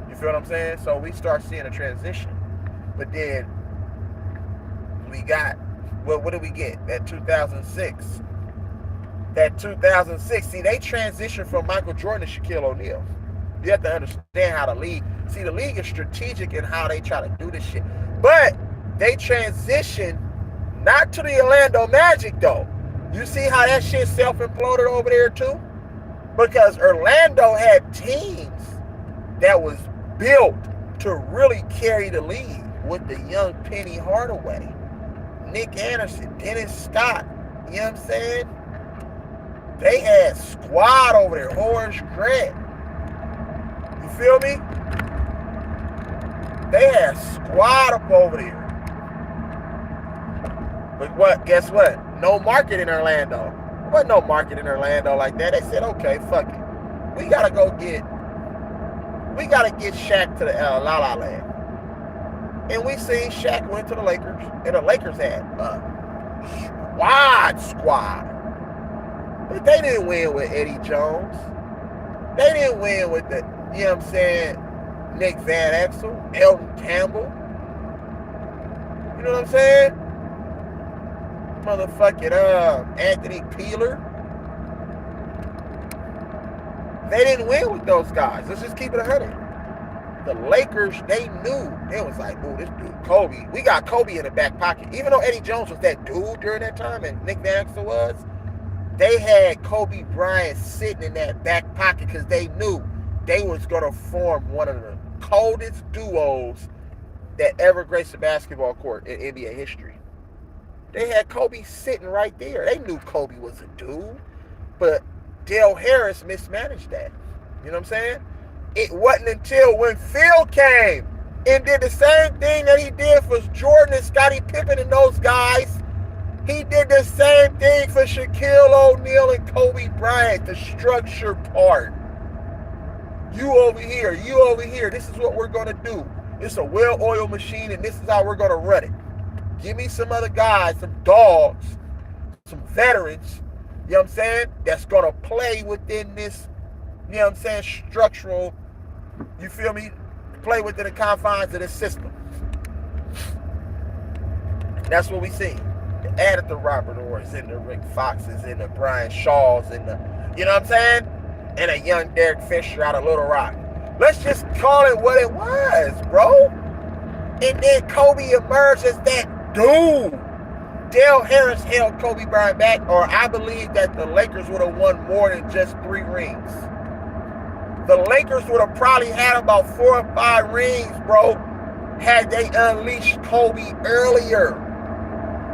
You feel what I'm saying? So we start seeing a transition. But then we got, well, what did we get? That 2006. That 2006, see, they transitioned from Michael Jordan to Shaquille O'Neal. You have to understand how the league is strategic in how they try to do this shit. But they transition not to the Orlando Magic, though. You see how that shit self-imploded over there, too? Because Orlando had teams that was built to really carry the league with the young Penny Hardaway, Nick Anderson, Dennis Scott. You know what I'm saying? They had squad over there, Horace Grant. You feel me? They had squad up over there. But what? Guess what? No market in Orlando. There wasn't no market in Orlando like that. They said, okay, fuck it. We gotta get Shaq to the La La Land. And we seen Shaq went to the Lakers, and the Lakers had a squad. But they didn't win with Eddie Jones. They didn't win with the, you know what I'm saying, Nick Van Exel, Elton Campbell. You know what I'm saying? Motherfucking Anthony Peeler. They didn't win with those guys. Let's just keep it 100. The Lakers, they knew. It was like, ooh, this dude, Kobe. We got Kobe in the back pocket. Even though Eddie Jones was that dude during that time and Nick Van Exel was, they had Kobe Bryant sitting in that back pocket because they knew they was going to form one of the coldest duos that ever graced the basketball court in NBA history. They had Kobe sitting right there. They knew Kobe was a dude, but Dale Harris mismanaged that. You know what I'm saying? It wasn't until when Phil came and did the same thing that he did for Jordan and Scottie Pippen and those guys. He did the same thing for Shaquille O'Neal and Kobe Bryant, the structure part. You over here, this is what we're going to do. It's a well-oiled machine, and this is how we're going to run it. Give me some other guys, some dogs, some veterans, you know what I'm saying, that's going to play within this, you know what I'm saying, structural, you feel me, play within the confines of this system. That's what we see. Added the Robert Orrs and the Rick Foxes and the Brian Shaws and the, you know what I'm saying? And a young Derek Fisher out of Little Rock. Let's just call it what it was, bro. And then Kobe emerged as that dude. Dale Harris held Kobe Bryant back, or I believe that the Lakers would have won more than just 3 rings. The Lakers would have probably had about 4 or 5 rings, bro, had they unleashed Kobe earlier.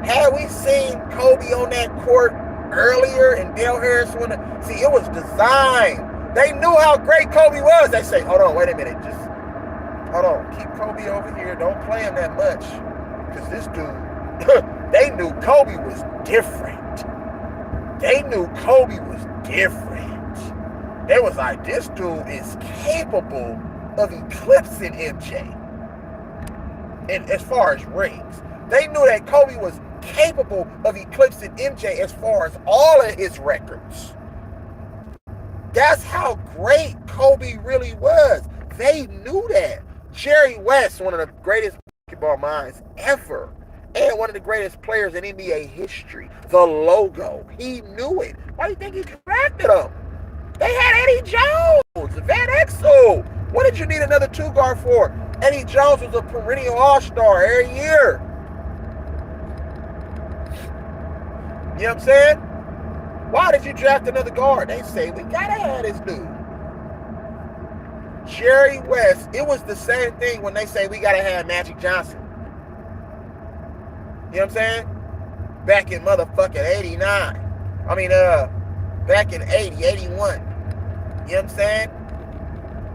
Had we seen Kobe on that court earlier and Dale Harris won it, see, it was designed. They knew how great Kobe was. They say, hold on, wait a minute, just hold on, keep Kobe over here. Don't play him that much. Because this dude, they knew Kobe was different. They knew Kobe was different. They was like, this dude is capable of eclipsing MJ. And as far as rings, they knew that Kobe was capable of eclipsing MJ as far as all of his records. That's how great Kobe really was. They knew that. Jerry West, one of the greatest basketball minds ever, and one of the greatest players in NBA history. The logo, he knew it. Why do you think he drafted him? They had Eddie Jones, Van Exel. What did you need another 2 guard for? Eddie Jones was a perennial all-star every year. You know what I'm saying? Why did you draft another guard? They say, we gotta have this dude. Jerry West, it was the same thing when they say we gotta have Magic Johnson. You know what I'm saying? Back in motherfucking 89. I mean, back in 80, 81. You know what I'm saying?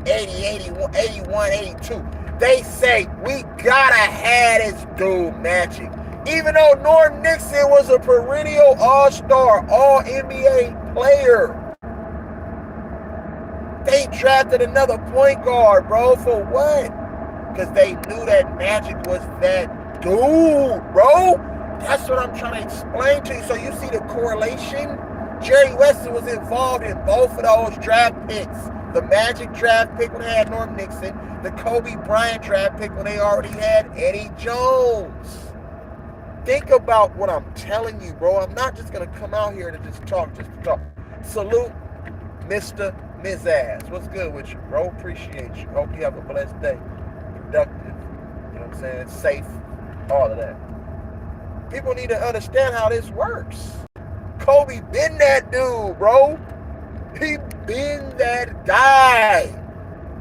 80, 81, 81, 82. They say we gotta have this dude Magic. Even though Norm Nixon was a perennial all-star, all-NBA player. They drafted another point guard, bro. For what? Because they knew that Magic was that dude, bro. That's what I'm trying to explain to you. So you see the correlation? Jerry West was involved in both of those draft picks. The Magic draft pick when they had Norm Nixon. The Kobe Bryant draft pick when they already had Eddie Jones. Think about what I'm telling you, bro. I'm not just going to come out here to just talk. Salute, Mr. Mizaz. What's good with you, bro? Appreciate you. Hope you have a blessed day. Productive. You know what I'm saying? Safe. All of that. People need to understand how this works. Kobe been that dude, bro. He been that guy.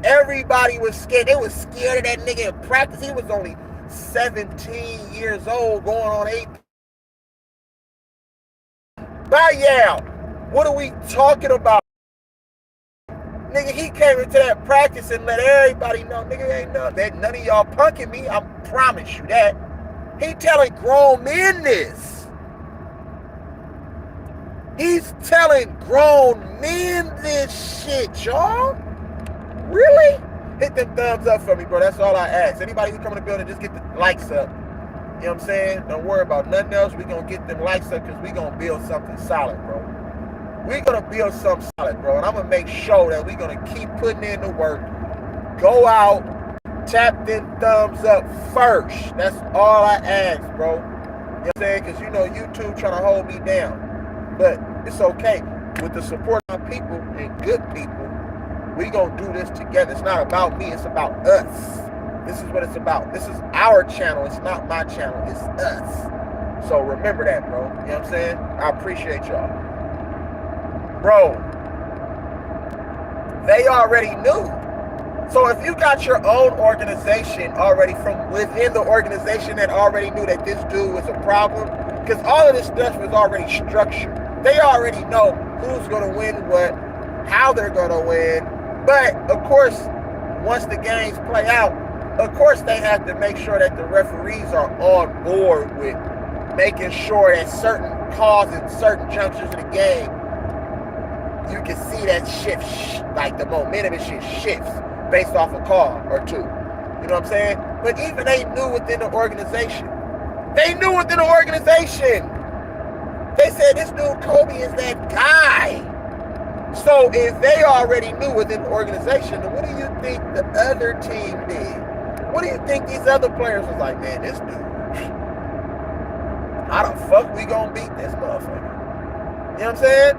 Everybody was scared. They was scared of that nigga in practice. He was only 17 years old, going on 8. By what are we talking about? Nigga, he came into that practice and let everybody know, nigga, ain't none of y'all punking me. I promise you that. He telling grown men this. He's telling grown men this shit, y'all. Really? Hit them thumbs up for me, bro. That's all I ask. Anybody who come in the building, just get the likes up. You know what I'm saying? Don't worry about nothing else. We're going to get them likes up because we're going to build something solid, bro. We're going to build something solid, bro. And I'm going to make sure that we're going to keep putting in the work. Go out, tap them thumbs up first. That's all I ask, bro. You know what I'm saying? Because you know YouTube trying to hold me down. But it's okay. With the support of my people and good people, we going to do this together. It's not about me. It's about us. This is what it's about. This is our channel. It's not my channel. It's us. So remember that, bro. You know what I'm saying? I appreciate y'all. Bro, they already knew. So if you got your own organization already from within the organization that already knew that this dude was a problem, because all of this stuff was already structured. They already know who's going to win what, how they're going to win. But, of course, once the games play out, of course they have to make sure that the referees are on board with making sure that certain calls and certain junctures of the game, you can see that shift, like the momentum and shit shifts based off a call or two. You know what I'm saying? But even they knew within the organization. They knew within the organization. They said this dude Kobe is that guy. So if they already knew within the organization, then what do you think the other team did? What do you think these other players was like, man, this dude, how the fuck we gonna beat this motherfucker? You know what I'm saying?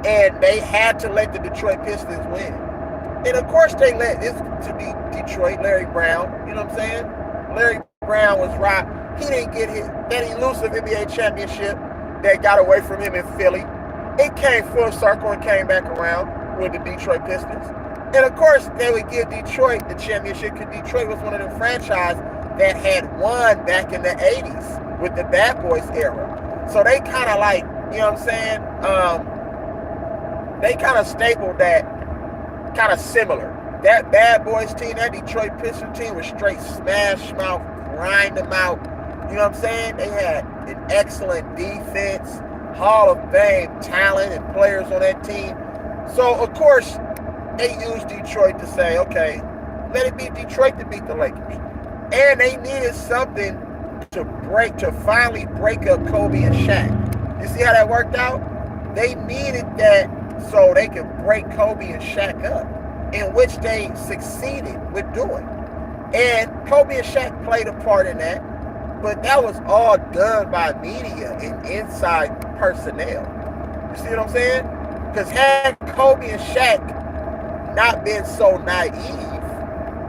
And they had to let the Detroit Pistons win. And of course they let this to be Detroit, Larry Brown, you know what I'm saying? Larry Brown was right. He didn't get that elusive NBA championship that got away from him in Philly. It came full circle and came back around with the Detroit Pistons. And of course, they would give Detroit the championship because Detroit was one of the franchises that had won back in the 80s with the Bad Boys era. So they kind of like, you know what I'm saying? They kind of stapled that kind of similar. That Bad Boys team, that Detroit Pistons team was straight smash mouth, grind them out. You know what I'm saying? They had an excellent defense, Hall of Fame talent and players on that team. So, of course, they used Detroit to say, okay, let it be Detroit to beat the Lakers. And they needed something to finally break up Kobe and Shaq. You see how that worked out? They needed that so they could break Kobe and Shaq up, in which they succeeded with doing. And Kobe and Shaq played a part in that, but that was all done by media and inside personnel. You see what I'm saying? Because had Kobe and Shaq not been so naive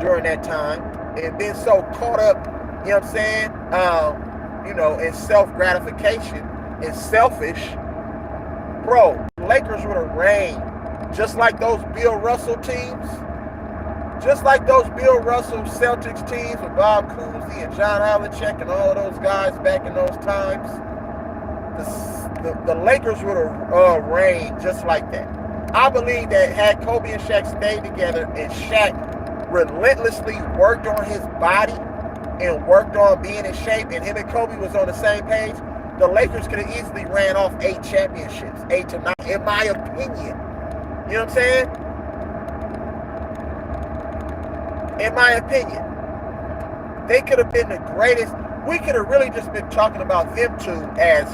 during that time and been so caught up, you know what I'm saying, and self-gratification and selfish, bro, Lakers would have reigned. Just like those Bill Russell teams, just like those Bill Russell Celtics teams with Bob Cousy and John Havlicek and all of those guys back in those times, the Lakers would have reigned just like that. I believe that had Kobe and Shaq stayed together and Shaq relentlessly worked on his body and worked on being in shape, and him and Kobe was on the same page, the Lakers could have easily ran off 8 championships, 8 to 9, in my opinion. You know what I'm saying? In my opinion, they could have been the greatest. We could have really just been talking about them two as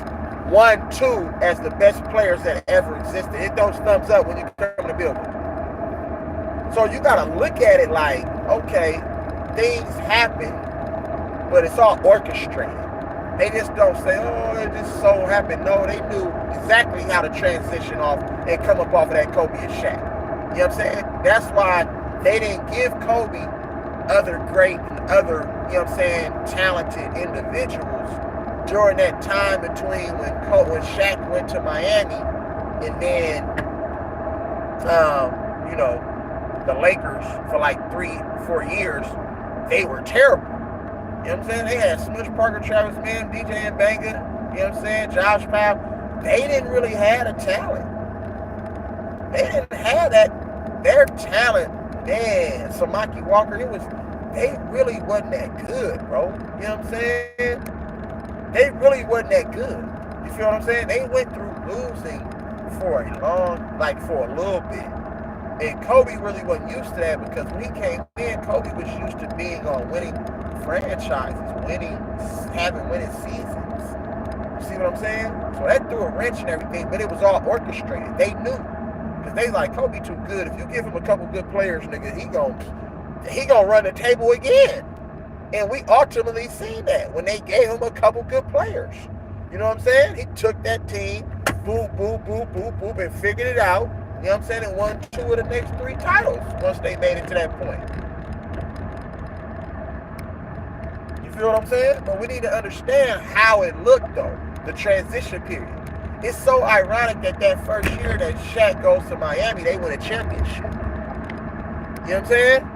1, 2 as the best players that ever existed. Hit those thumbs up when you come to build it. So you got to look at it like, okay, things happen, but it's all orchestrated. They just don't say, oh, it just so happened. No, they knew exactly how to transition off and come up off of that Kobe and Shaq. You know what I'm saying? That's why they didn't give Kobe other great and other, you know what I'm saying, talented individuals during that time between when Shaq went to Miami and then, the Lakers for like 3-4 years, they were terrible. You know what I'm saying? They had Smush Parker, Travis Mann, DJ Mbanga, you know what I'm saying, Josh Powell. They didn't really have a talent. They didn't have that. Their talent, man, Samaki Walker, they really wasn't that good, bro. You know what I'm saying? They really wasn't that good. You feel what I'm saying? They went through losing for a little bit. And Kobe really wasn't used to that because when he came in, Kobe was used to being on winning franchises, having winning seasons. You see what I'm saying? So that threw a wrench and everything, but it was all orchestrated. They knew. Because they like, Kobe too good. If you give him a couple good players, nigga, he gonna run the table again. And we ultimately seen that when they gave him a couple good players. You know what I'm saying? He took that team, boop, boop, boop, boop, boop, and figured it out. You know what I'm saying? And won 2 of the next 3 titles once they made it to that point. You feel what I'm saying? But we need to understand how it looked, though, the transition period. It's so ironic that first year that Shaq goes to Miami, they win a championship. You know what I'm saying?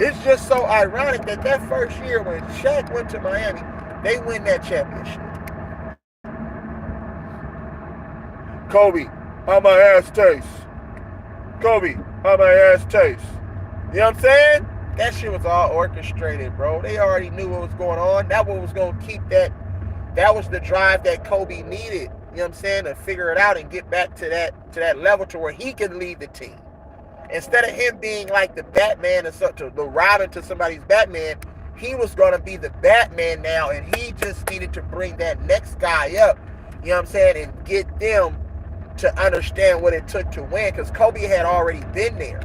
It's just so ironic that first year when Shaq went to Miami, they win that championship. Kobe, how my ass tastes. Kobe, how my ass tastes. You know what I'm saying? That shit was all orchestrated, bro. They already knew what was going on. That what was going to keep that. That was the drive that Kobe needed, you know what I'm saying, to figure it out and get back to that level to where he can lead the team. Instead of him being like the Batman or something, the Robin to somebody's Batman, he was going to be the Batman now, and he just needed to bring that next guy up, you know what I'm saying, and get them to understand what it took to win, because Kobe had already been there,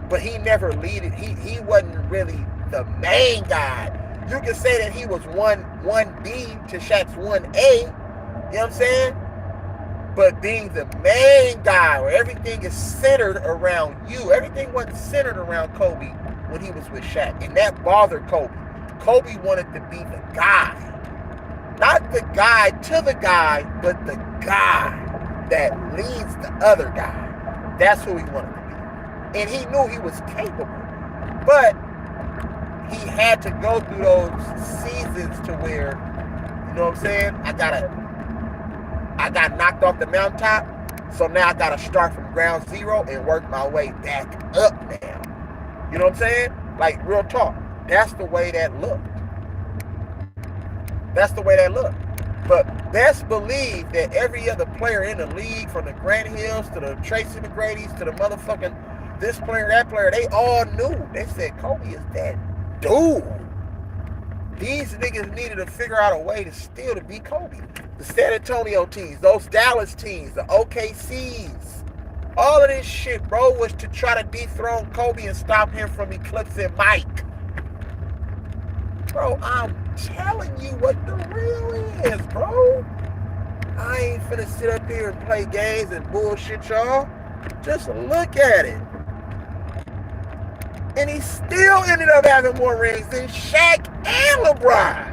but he never leaded. He wasn't really the main guy. You can say that he was 1B to Shaq's 1A, you know what I'm saying? But being the main guy where everything is centered around you, everything wasn't centered around Kobe when he was with Shaq, and that bothered Kobe. Kobe wanted to be the guy. Not the guy to the guy, but the guy that leads the other guy. That's who he wanted to be. And he knew he was capable. But he had to go through those seasons to where, you know what I'm saying, I got knocked off the mountaintop, so now I got to start from ground zero and work my way back up now. You know what I'm saying? Like, real talk. That's the way that looked. That's the way that looked. But best believe that every other player in the league, from the Grant Hills to the Tracy McGrady's to the motherfucking this player, that player, they all knew. They said, Kobe is that dude. These niggas needed to figure out a way to still to beat Kobe. The San Antonio teams, those Dallas teams, the OKCs, all of this shit, bro, was to try to dethrone Kobe and stop him from eclipsing Mike. Bro, I'm telling you what the real is, bro. I ain't finna sit up here and play games and bullshit, y'all. Just look at it. And he still ended up having more rings than Shaq and LeBron.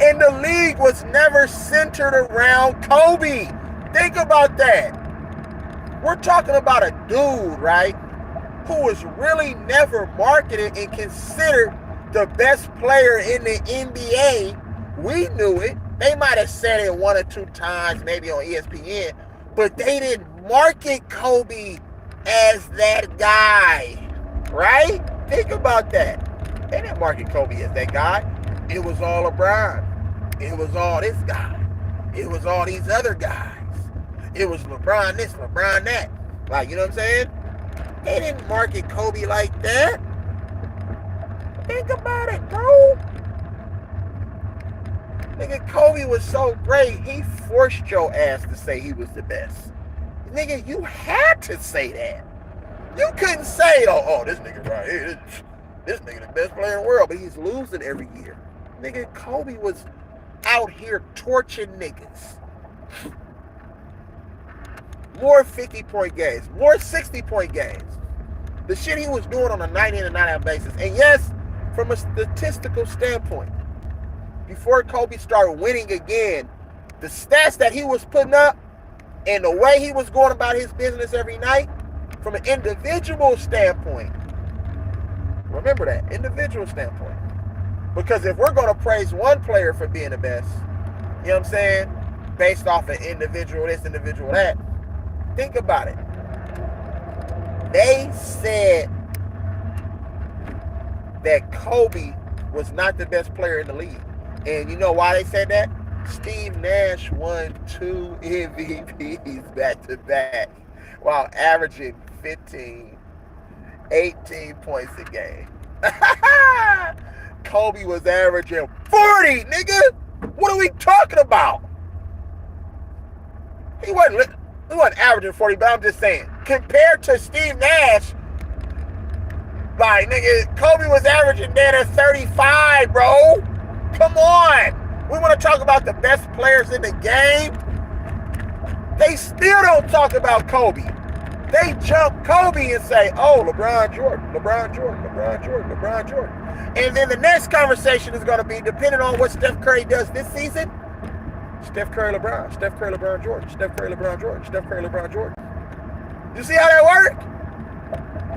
And the league was never centered around Kobe. Think about that. We're talking about a dude, right, who was really never marketed and considered the best player in the NBA. We knew it. They might have said it one or two times, maybe on ESPN, but they didn't market Kobe as that guy, right? Think about that. They didn't market Kobe as that guy. It was all LeBron. It was all this guy. It was all these other guys. It was LeBron this, LeBron that. Like, you know what I'm saying? They didn't market Kobe like that. Think about it, bro. Nigga, Kobe was so great, he forced your ass to say he was the best. Nigga, you had to say that. You couldn't say, oh, this nigga right here, this nigga the best player in the world, but he's losing every year. Nigga, Kobe was out here torching niggas. More 50-point games, more 60-point games. The shit he was doing on a 90 and a 9-out basis. And yes, from a statistical standpoint, before Kobe started winning again, the stats that he was putting up and the way he was going about his business every night, from an individual standpoint, remember that, individual standpoint. Because if we're going to praise one player for being the best, you know what I'm saying, based off of individual this, individual that, think about it. They said that Kobe was not the best player in the league. And you know why they said that? Steve Nash won 2 MVPs back to back while averaging 18 points a game. Kobe was averaging 40, nigga. What are we talking about? He wasn't averaging 40, but I'm just saying, compared to Steve Nash, like, nigga, Kobe was averaging down at 35, bro. Come on. We want to talk about the best players in the game. They still don't talk about Kobe. They jump Kobe and say, oh, LeBron Jordan, LeBron Jordan, LeBron Jordan, LeBron Jordan. And then the next conversation is going to be, depending on what Steph Curry does this season, Steph Curry, LeBron, Steph Curry, LeBron Jordan, Steph Curry, LeBron Jordan, Steph Curry, LeBron Jordan. You see how that works?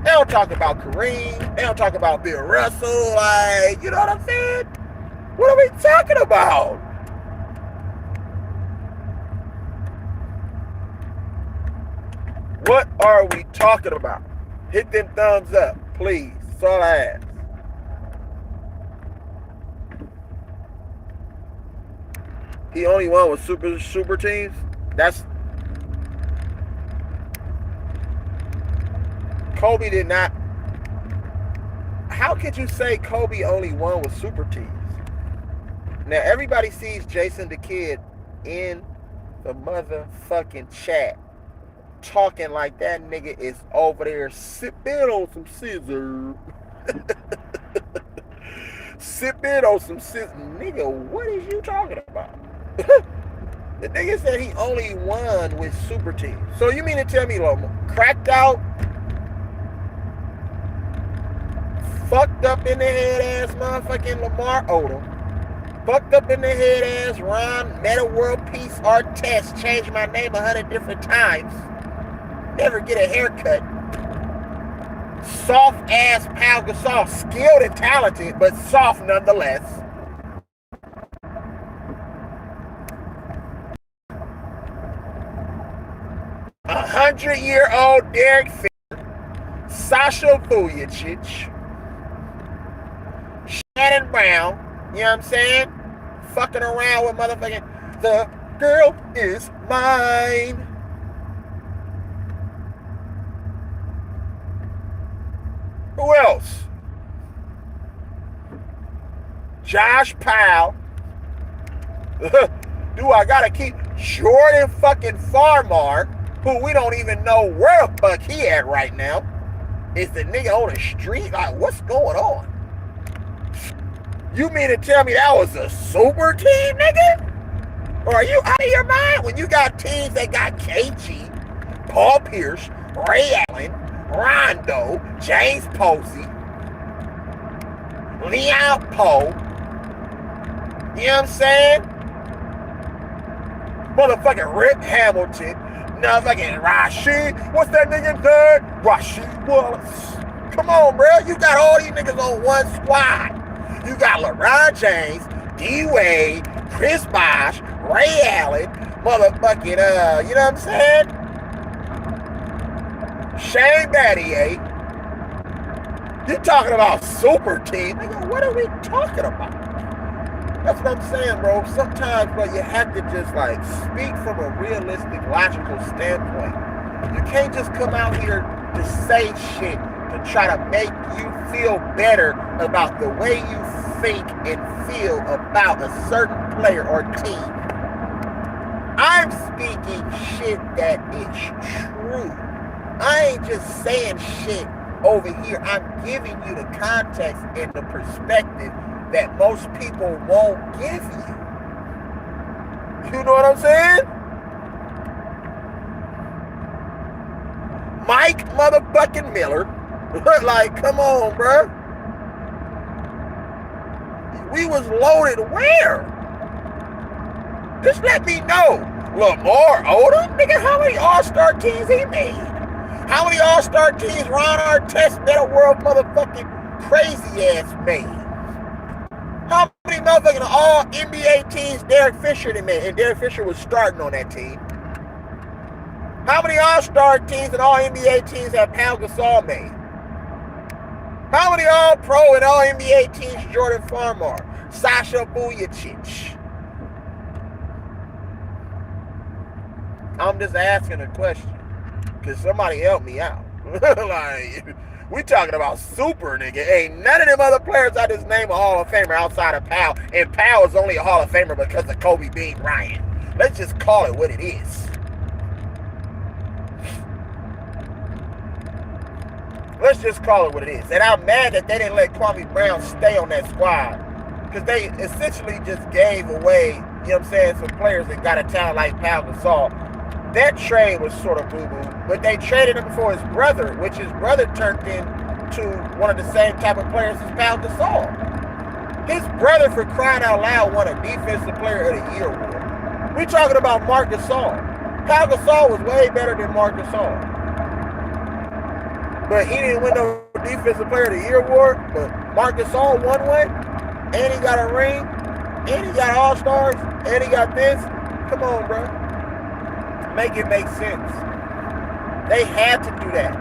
They don't talk about Kareem. They don't talk about Bill Russell. Like, you know what I'm saying? What are we talking about? What are we talking about? Hit them thumbs up, please. That's all I ask. He only won with super teams? That's... Kobe did not... How could you say Kobe only won with super teams? Now, everybody sees Jason the Kid in the motherfucking chat talking like that nigga is over there sipping on some scissor. Sipping on some scissor. Nigga, what is you talking about? The nigga said he only won with super teams. So you mean to tell me, like, cracked out, fucked up in the head ass motherfucking Lamar Odom, fucked up in the head ass Ron Meta World Peace Artest, changed my name 100 different times, never get a haircut, soft ass Pau Gasol, skilled and talented, but soft nonetheless. A 100-year-old Derek Fisher, Sasha Vujicic, Shannon Brown, you know what I'm saying? Fucking around with motherfucking, the girl is mine. Who else? Josh Powell. Do I gotta keep Jordan fucking Farmar, who we don't even know where the fuck he at right now? Is the nigga on the street? Like, what's going on? You mean to tell me that was a super team, nigga? Or are you out of your mind when you got teams that got KG, Paul Pierce, Ray Allen, Rondo, James Posey, Leon Poe, you know what I'm saying? Motherfucking Rip Hamilton, motherfucking Rasheed, what's that nigga name? Rasheed Wallace. Come on, bro, you got all these niggas on one squad. You got LeBron James, D-Wade, Chris Bosh, Ray Allen, motherfucking, you know what I'm saying? Shane Battier. You talking about super team? Nigga, what are we talking about? That's what I'm saying, bro. Sometimes, bro, you have to just, like, speak from a realistic, logical standpoint. You can't just come out here to say shit to try to make you feel better about the way you think and feel about a certain player or team. I'm speaking shit that is true. I ain't just saying shit over here. I'm giving you the context and the perspective that most people won't give you. You know what I'm saying? Mike motherfucking Miller. Like, come on, bro. We was loaded where? Just let me know. Lamar Odom? Nigga, how many all-star teams he made? How many all-star teams Ron Artest, Meta World motherfucking crazy ass made? How many motherfucking all-NBA teams Derek Fisher did made? And Derek Fisher was starting on that team. How many all-star teams and all-NBA teams have Pau Gasol made? How many all-pro and all-NBA teams Jordan Farmar, Sasha Vujacic? I'm just asking a question. Cause somebody help me out. Like, we talking about super, nigga. Ain't none of them other players I just named a Hall of Famer outside of Powell. And Powell is only a Hall of Famer because of Kobe Bean Bryant. Let's just call it what it is. Let's just call it what it is. And I'm mad that they didn't let Kwame Brown stay on that squad. Because they essentially just gave away, you know what I'm saying, some players that got a talent like Pau Gasol. That trade was sort of boo-boo, but they traded him for his brother, which his brother turned into one of the same type of players as Pau Gasol. His brother, for crying out loud, won a Defensive Player of the Year award. We talking about Marc Gasol. Pau Gasol was way better than Marc Gasol. But he didn't win no Defensive Player of the Year award, but Marc Gasol won one, and he got a ring, and he got All-Stars, and he got this. Come on, bro. Make it make sense. They had to do that.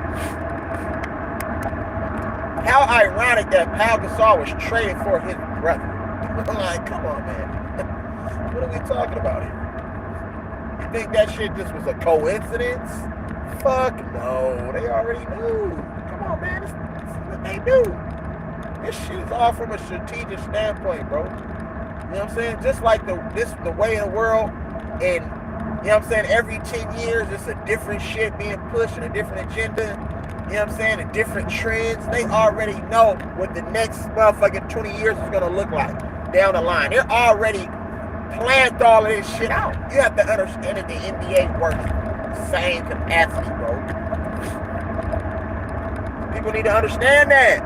How ironic that Pau Gasol was traded for his brother. I'm like, come on, man. What are we talking about here? You think that shit just was a coincidence? Fuck no. They already knew. Come on, man. This is what they do. This shit is all from a strategic standpoint, bro. You know what I'm saying? Just like the way in the world, and you know what I'm saying, every 10 years it's a different shit being pushed and a different agenda, you know what I'm saying, and different trends. They already know what the next motherfucking 20 years is gonna look like down the line. They're already planned all of this shit out. You have to understand that the NBA works the same capacity, bro. People need to understand that.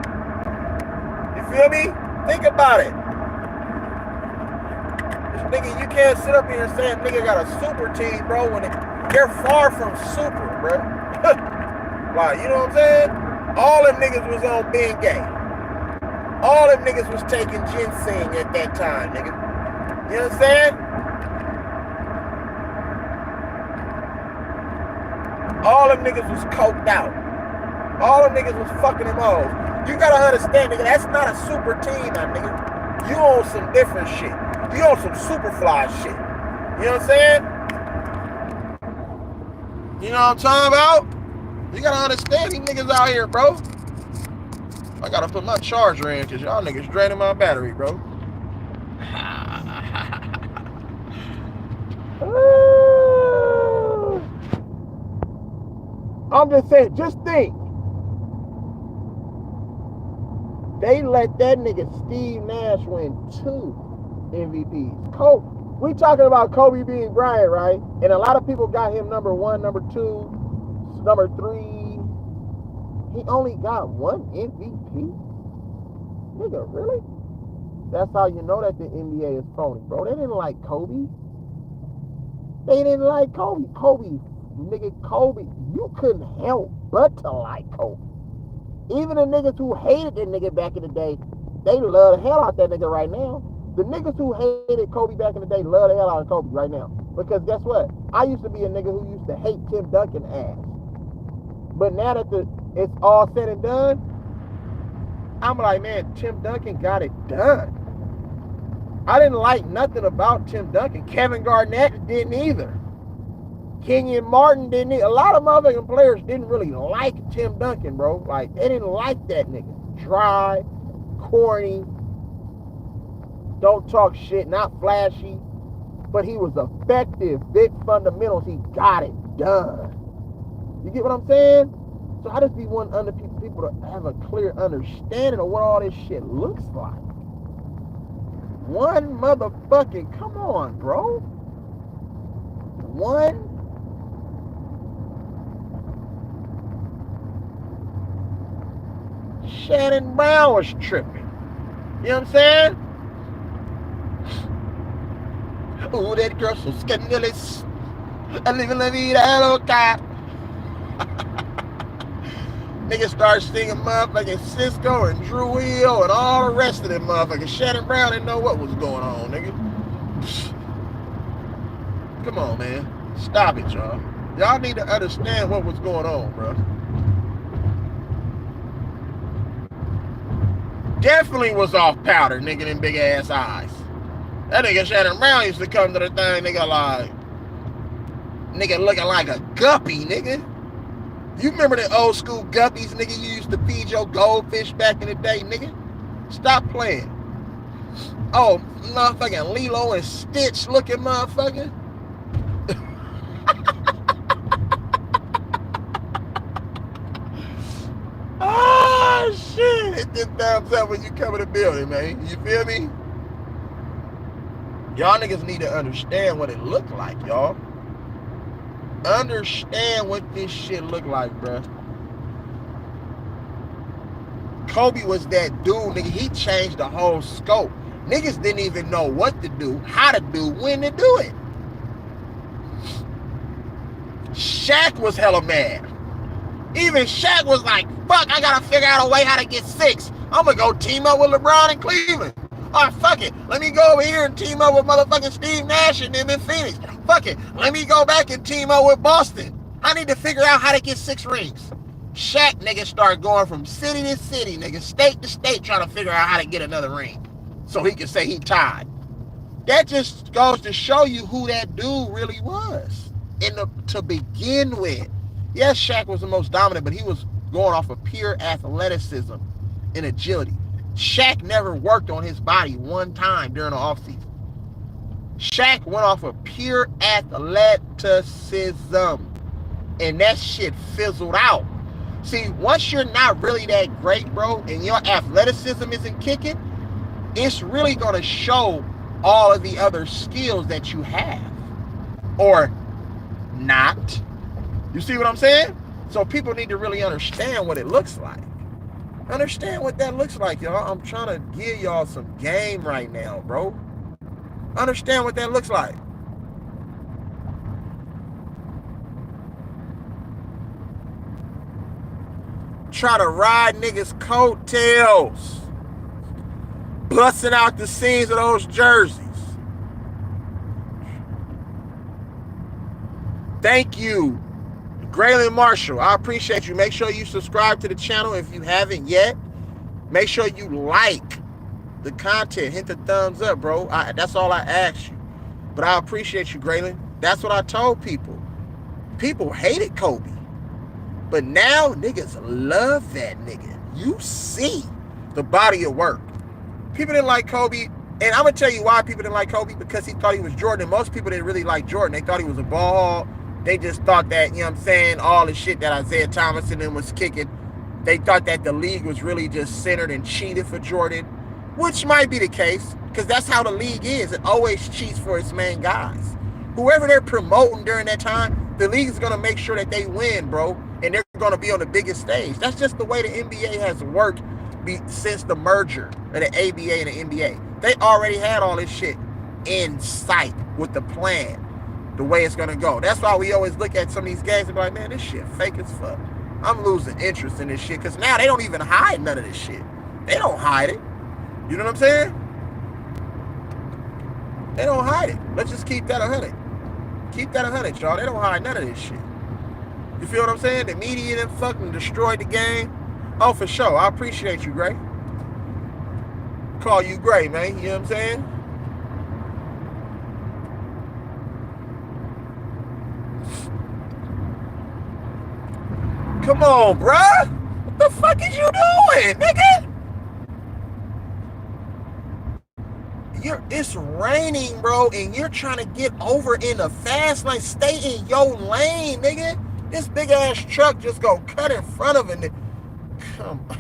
You feel me? Think about it. Nigga, you can't sit up here and say a nigga got a super team, bro, when they're far from super, bro. Like, you know what I'm saying? All them niggas was on being gay. All them niggas was taking ginseng at that time, nigga. You know what I'm saying? All them niggas was coked out. All them niggas was fucking them hoes. You gotta understand, nigga, that's not a super team, my nigga. You on some different shit. You on some Superfly shit. You know what I'm saying? You know what I'm talking about? You gotta understand these niggas out here, bro. I gotta put my charger in because y'all niggas draining my battery, bro. I'm just saying, just think. They let that nigga Steve Nash win 2 MVPs. We talking about Kobe Bean Bryant, right? And a lot of people got him number 1, number 2, number 3. He only got one MVP? Nigga, really? That's how you know that the NBA is phony, bro. They didn't like Kobe. They didn't like Kobe. Kobe, you couldn't help but to like Kobe. Even the niggas who hated that nigga back in the day, they love the hell out that nigga right now. The niggas who hated Kobe back in the day love the hell out of Kobe right now. Because guess what? I used to be a nigga who used to hate Tim Duncan ass. But now that it's all said and done, I'm like, man, Tim Duncan got it done. I didn't like nothing about Tim Duncan. Kevin Garnett didn't either. Kenyon Martin didn't either. A lot of motherfucking players didn't really like Tim Duncan, bro. Like, they didn't like that nigga. Dry, corny, don't talk shit, not flashy. But he was effective. Big fundamentals. He got it done. You get what I'm saying? So I just be wanting other people to have a clear understanding of what all this shit looks like. One motherfucking, come on, bro. One. Shannon Brown was tripping. You know what I'm saying? Ooh, that girl so scandalous. I live in la vida loca. Niggas start singing motherfucking Cisco and Drew Hill and all the rest of them motherfuckers. Shannon Brown didn't know what was going on, nigga. Come on, man. Stop it, y'all. Y'all need to understand what was going on, bro. Definitely was off powder, nigga, them big ass eyes. That nigga Shannon Brown used to come to the thing, nigga, like, nigga looking like a guppy, nigga. You remember the old school guppies, nigga, you used to feed your goldfish back in the day, nigga? Stop playing. Oh, motherfucking Lilo and Stitch looking motherfucker. Oh, shit. Hit this thumbs up when you come in the building, man. You feel me? Y'all niggas need to understand what it looked like, y'all. Understand what this shit look like, bruh. Kobe was that dude, nigga. He changed the whole scope. Niggas didn't even know what to do, how to do, when to do it. Shaq was hella mad. Even Shaq was like, fuck, I gotta figure out a way how to get 6. I'm gonna go team up with LeBron in Cleveland. Alright, fuck it. Let me go over here and team up with motherfucking Steve Nash and them in Phoenix. Fuck it. Let me go back and team up with Boston. I need to figure out how to get 6 rings. Shaq, nigga, started going from city to city, nigga, state to state, trying to figure out how to get another ring so he can say he tied. That just goes to show you who that dude really was to begin with. Yes, Shaq was the most dominant, but he was going off of pure athleticism and agility. Shaq never worked on his body one time during the offseason. Shaq went off of pure athleticism, and that shit fizzled out. See, once you're not really that great, bro, and your athleticism isn't kicking, it's really going to show all of the other skills that you have. Or not. You see what I'm saying? So people need to really understand what it looks like. Understand what that looks like, y'all. I'm trying to give y'all some game right now, bro. Understand what that looks like. Try to ride niggas' coattails. Busting out the seams of those jerseys. Thank you, Graylin Marshall. I appreciate you. Make sure you subscribe to the channel if you haven't yet. Make sure you like the content. Hit the thumbs up, bro. That's all I ask you. But I appreciate you, Graylin. That's what I told people. People hated Kobe. But now niggas love that nigga. You see the body of work. People didn't like Kobe. And I'm going to tell you why people didn't like Kobe. Because he thought he was Jordan. And most people didn't really like Jordan. They thought he was a ball hog. They just thought that, you know what I'm saying, all the shit that Isaiah Thomas and them was kicking, they thought that the league was really just centered and cheated for Jordan, which might be the case, because that's how the league is. It always cheats for its main guys. Whoever they're promoting during that time, the league is going to make sure that they win, bro, and they're going to be on the biggest stage. That's just the way the NBA has worked since the merger of the ABA and the NBA. They already had all this shit in sight with the plan, the way it's going to go. That's why we always look at some of these games and be like, man, this shit fake as fuck. I'm losing interest in this shit because now they don't even hide none of this shit. They don't hide it. You know what I'm saying? They don't hide it. Let's just keep that 100. Keep that 100, y'all. They don't hide none of this shit. You feel what I'm saying? The media done fucking destroyed the game. Oh, for sure. I appreciate you, Gray. Call you Gray, man. You know what I'm saying? Come on, bruh. What the fuck is you doing, nigga? It's raining, bro, and you're trying to get over in the fast lane. Stay in your lane, nigga. This big ass truck just go cut in front of it. Come on.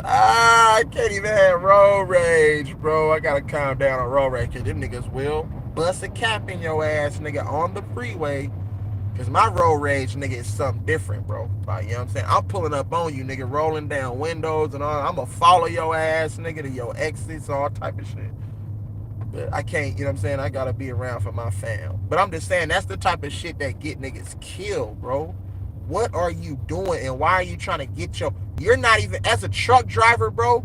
I can't even have road rage, bro. I gotta calm down on road rage, cause them niggas will bust a cap in your ass, nigga, on the freeway. Cause my road rage, nigga, is something different, bro. Like, you know what I'm saying? I'm pulling up on you, nigga, rolling down windows and all. I'm gonna follow your ass, nigga, to your exits, all type of shit. But I can't, you know what I'm saying? I gotta be around for my fam. But I'm just saying, that's the type of shit that get niggas killed, bro. What are you doing and why are you trying to get you're not even, as a truck driver, bro,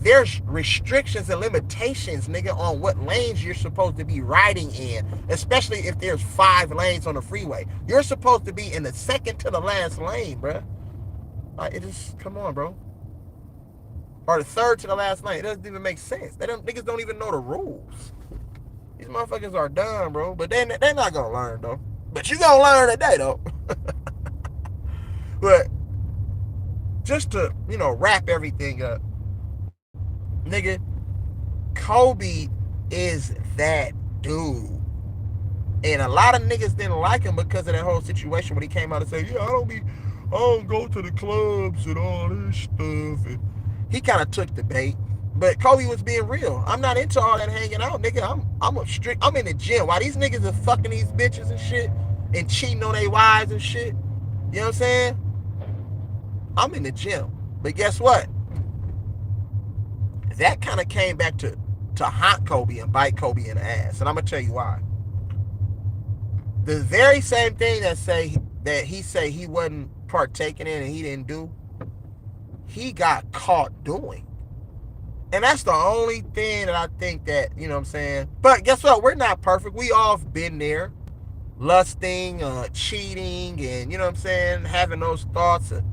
there's restrictions and limitations, nigga, on what lanes you're supposed to be riding in, especially if there's 5 lanes on the freeway. You're supposed to be in the second to the last lane, bro. Like, it just, come on, bro. Or the third to the last lane. It doesn't even make sense. Niggas don't even know the rules. These motherfuckers are dumb, bro. But they're not gonna learn, though. But you gonna learn today, though. But just to, wrap everything up, nigga, Kobe is that dude. And a lot of niggas didn't like him because of that whole situation when he came out and said, yeah, I don't go to the clubs and all this stuff. And he kind of took the bait. But Kobe was being real. I'm not into all that hanging out, nigga. I'm in the gym. While these niggas are fucking these bitches and shit and cheating on their wives and shit, you know what I'm saying? I'm in the gym. But guess what? That kind of came back to haunt Kobe and bite Kobe in the ass. And I'm going to tell you why. The very same thing that he say he wasn't partaking in and he didn't do, he got caught doing. And that's the only thing that I think that, you know what I'm saying? But guess what? We're not perfect. We all been there. Lusting, cheating, and, you know what I'm saying? Having those thoughts of,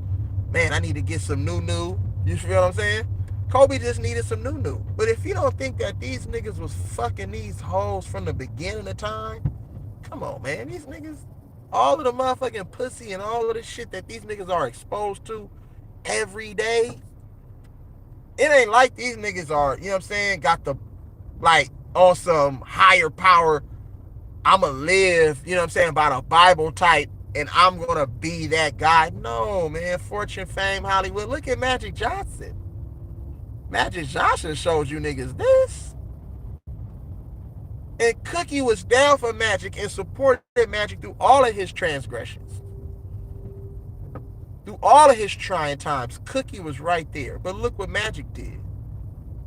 man, I need to get some new. You feel what I'm saying? Kobe just needed some new. But if you don't think that these niggas was fucking these hoes from the beginning of time, come on, man. These niggas, all of the motherfucking pussy and all of the shit that these niggas are exposed to every day, it ain't like these niggas are, you know what I'm saying, got the, like, on some higher power, I'ma live, you know what I'm saying, by the Bible type, and I'm gonna be that guy. No, man. Fortune, fame, Hollywood. Look at Magic Johnson. Magic Johnson shows you niggas this. And Cookie was down for Magic and supported Magic through all of his transgressions. Through all of his trying times, Cookie was right there. But look what Magic did.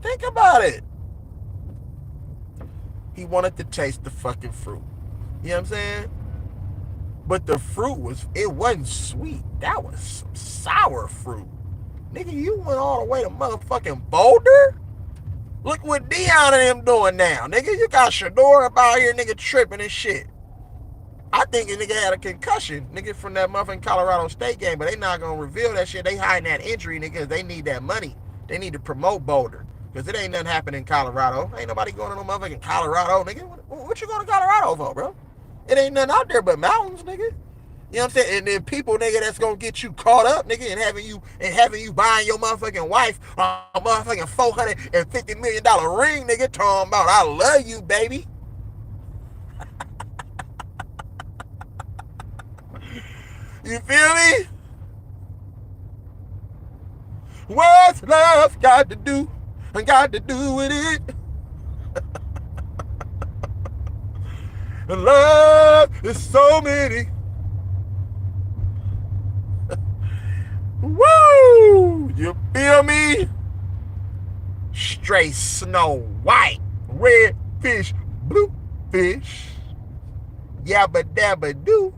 Think about it. He wanted to taste the fucking fruit. You know what I'm saying? But the fruit it wasn't sweet. That was some sour fruit. Nigga, you went all the way to motherfucking Boulder? Look what Dion and them doing now. Nigga, you got Shador up out here, nigga, tripping and shit. I think a nigga had a concussion, nigga, from that motherfucking Colorado State game, but they not gonna reveal that shit. They hiding that injury, nigga, because they need that money. They need to promote Boulder. Because it ain't nothing happening in Colorado. Ain't nobody going to no motherfucking Colorado, nigga. What you going to Colorado for, bro? It ain't nothing out there but mountains, nigga. You know what I'm saying? And then people, nigga, that's gonna get you caught up, nigga, and having you buying your motherfucking wife a motherfucking $450 million ring, nigga, talking about I love you, baby. You feel me? What's love got to do? I got to do with it. Love There's so many. Woo! You feel me? Straight Snow White, red fish, blue fish, yabba dabba doo.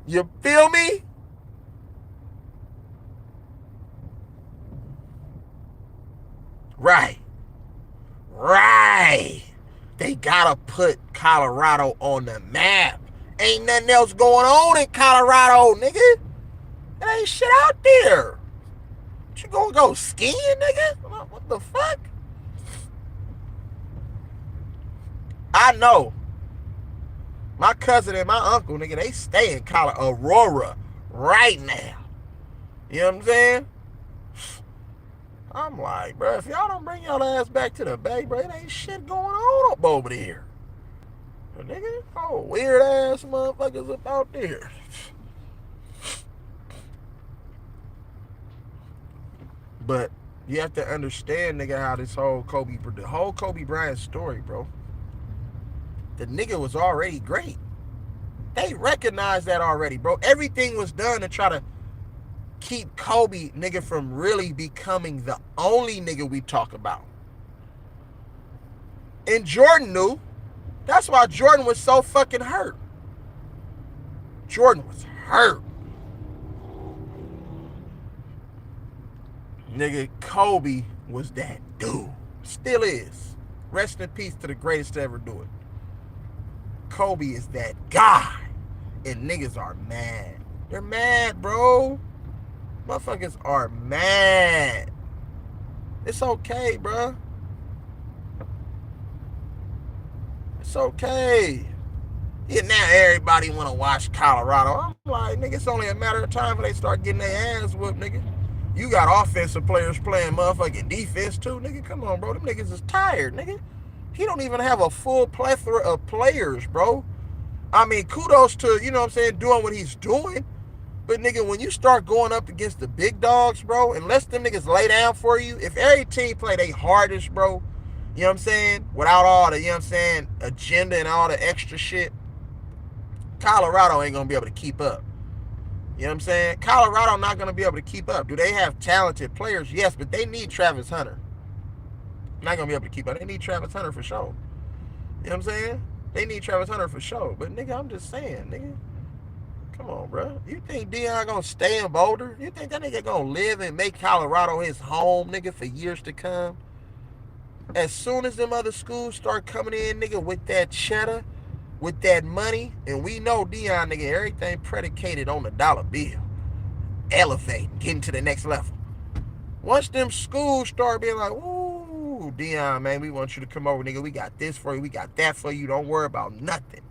You feel me? Right, right. They gotta put Colorado on the map. Ain't nothing else going on in Colorado, nigga. There ain't shit out there. What, you gonna go skiing, nigga? What the fuck? I know. My cousin and my uncle, nigga, they stay in Aurora right now. You know what I'm saying? I'm like, bro, if y'all don't bring y'all ass back to the Bay, bro, it ain't shit going on up over there. But nigga, oh, weird ass motherfuckers up out there. But you have to understand, nigga, how this the whole Kobe Bryant story, bro. The nigga was already great. They recognized that already, bro. Everything was done to try to keep Kobe, nigga, from really becoming the only nigga we talk about. And Jordan knew. That's why Jordan was so fucking hurt. Jordan was hurt. Nigga, Kobe was that dude. Still is. Rest in peace to the greatest to ever do it. Kobe is that guy. And niggas are mad. They're mad, bro. Motherfuckers are mad. It's okay, bro. It's okay. Yeah, now everybody want to watch Colorado. I'm like, nigga, it's only a matter of time before they start getting their ass whooped, nigga. You got offensive players playing motherfucking defense too, nigga. Come on, bro. Them niggas is tired, nigga. He don't even have a full plethora of players, bro. I mean, kudos to, you know what I'm saying, doing what he's doing. But, nigga, when you start going up against the big dogs, bro, unless them niggas lay down for you, if every team play their hardest, bro, you know what I'm saying, without all the, you know what I'm saying, agenda and all the extra shit, Colorado ain't going to be able to keep up. You know what I'm saying? Colorado not going to be able to keep up. Do they have talented players? Yes, but they need Travis Hunter. Not going to be able to keep up. They need Travis Hunter for sure. You know what I'm saying? They need Travis Hunter for sure. But, nigga, I'm just saying, nigga. Come on, bro. You think Deion gonna stay in Boulder? You think that nigga gonna live and make Colorado his home, nigga, for years to come? As soon as them other schools start coming in, nigga, with that cheddar, with that money, and we know Deion, nigga, everything predicated on the dollar bill. Elevating, getting to the next level. Once them schools start being like, ooh, Deion, man, we want you to come over, nigga. We got this for you. We got that for you. Don't worry about nothing.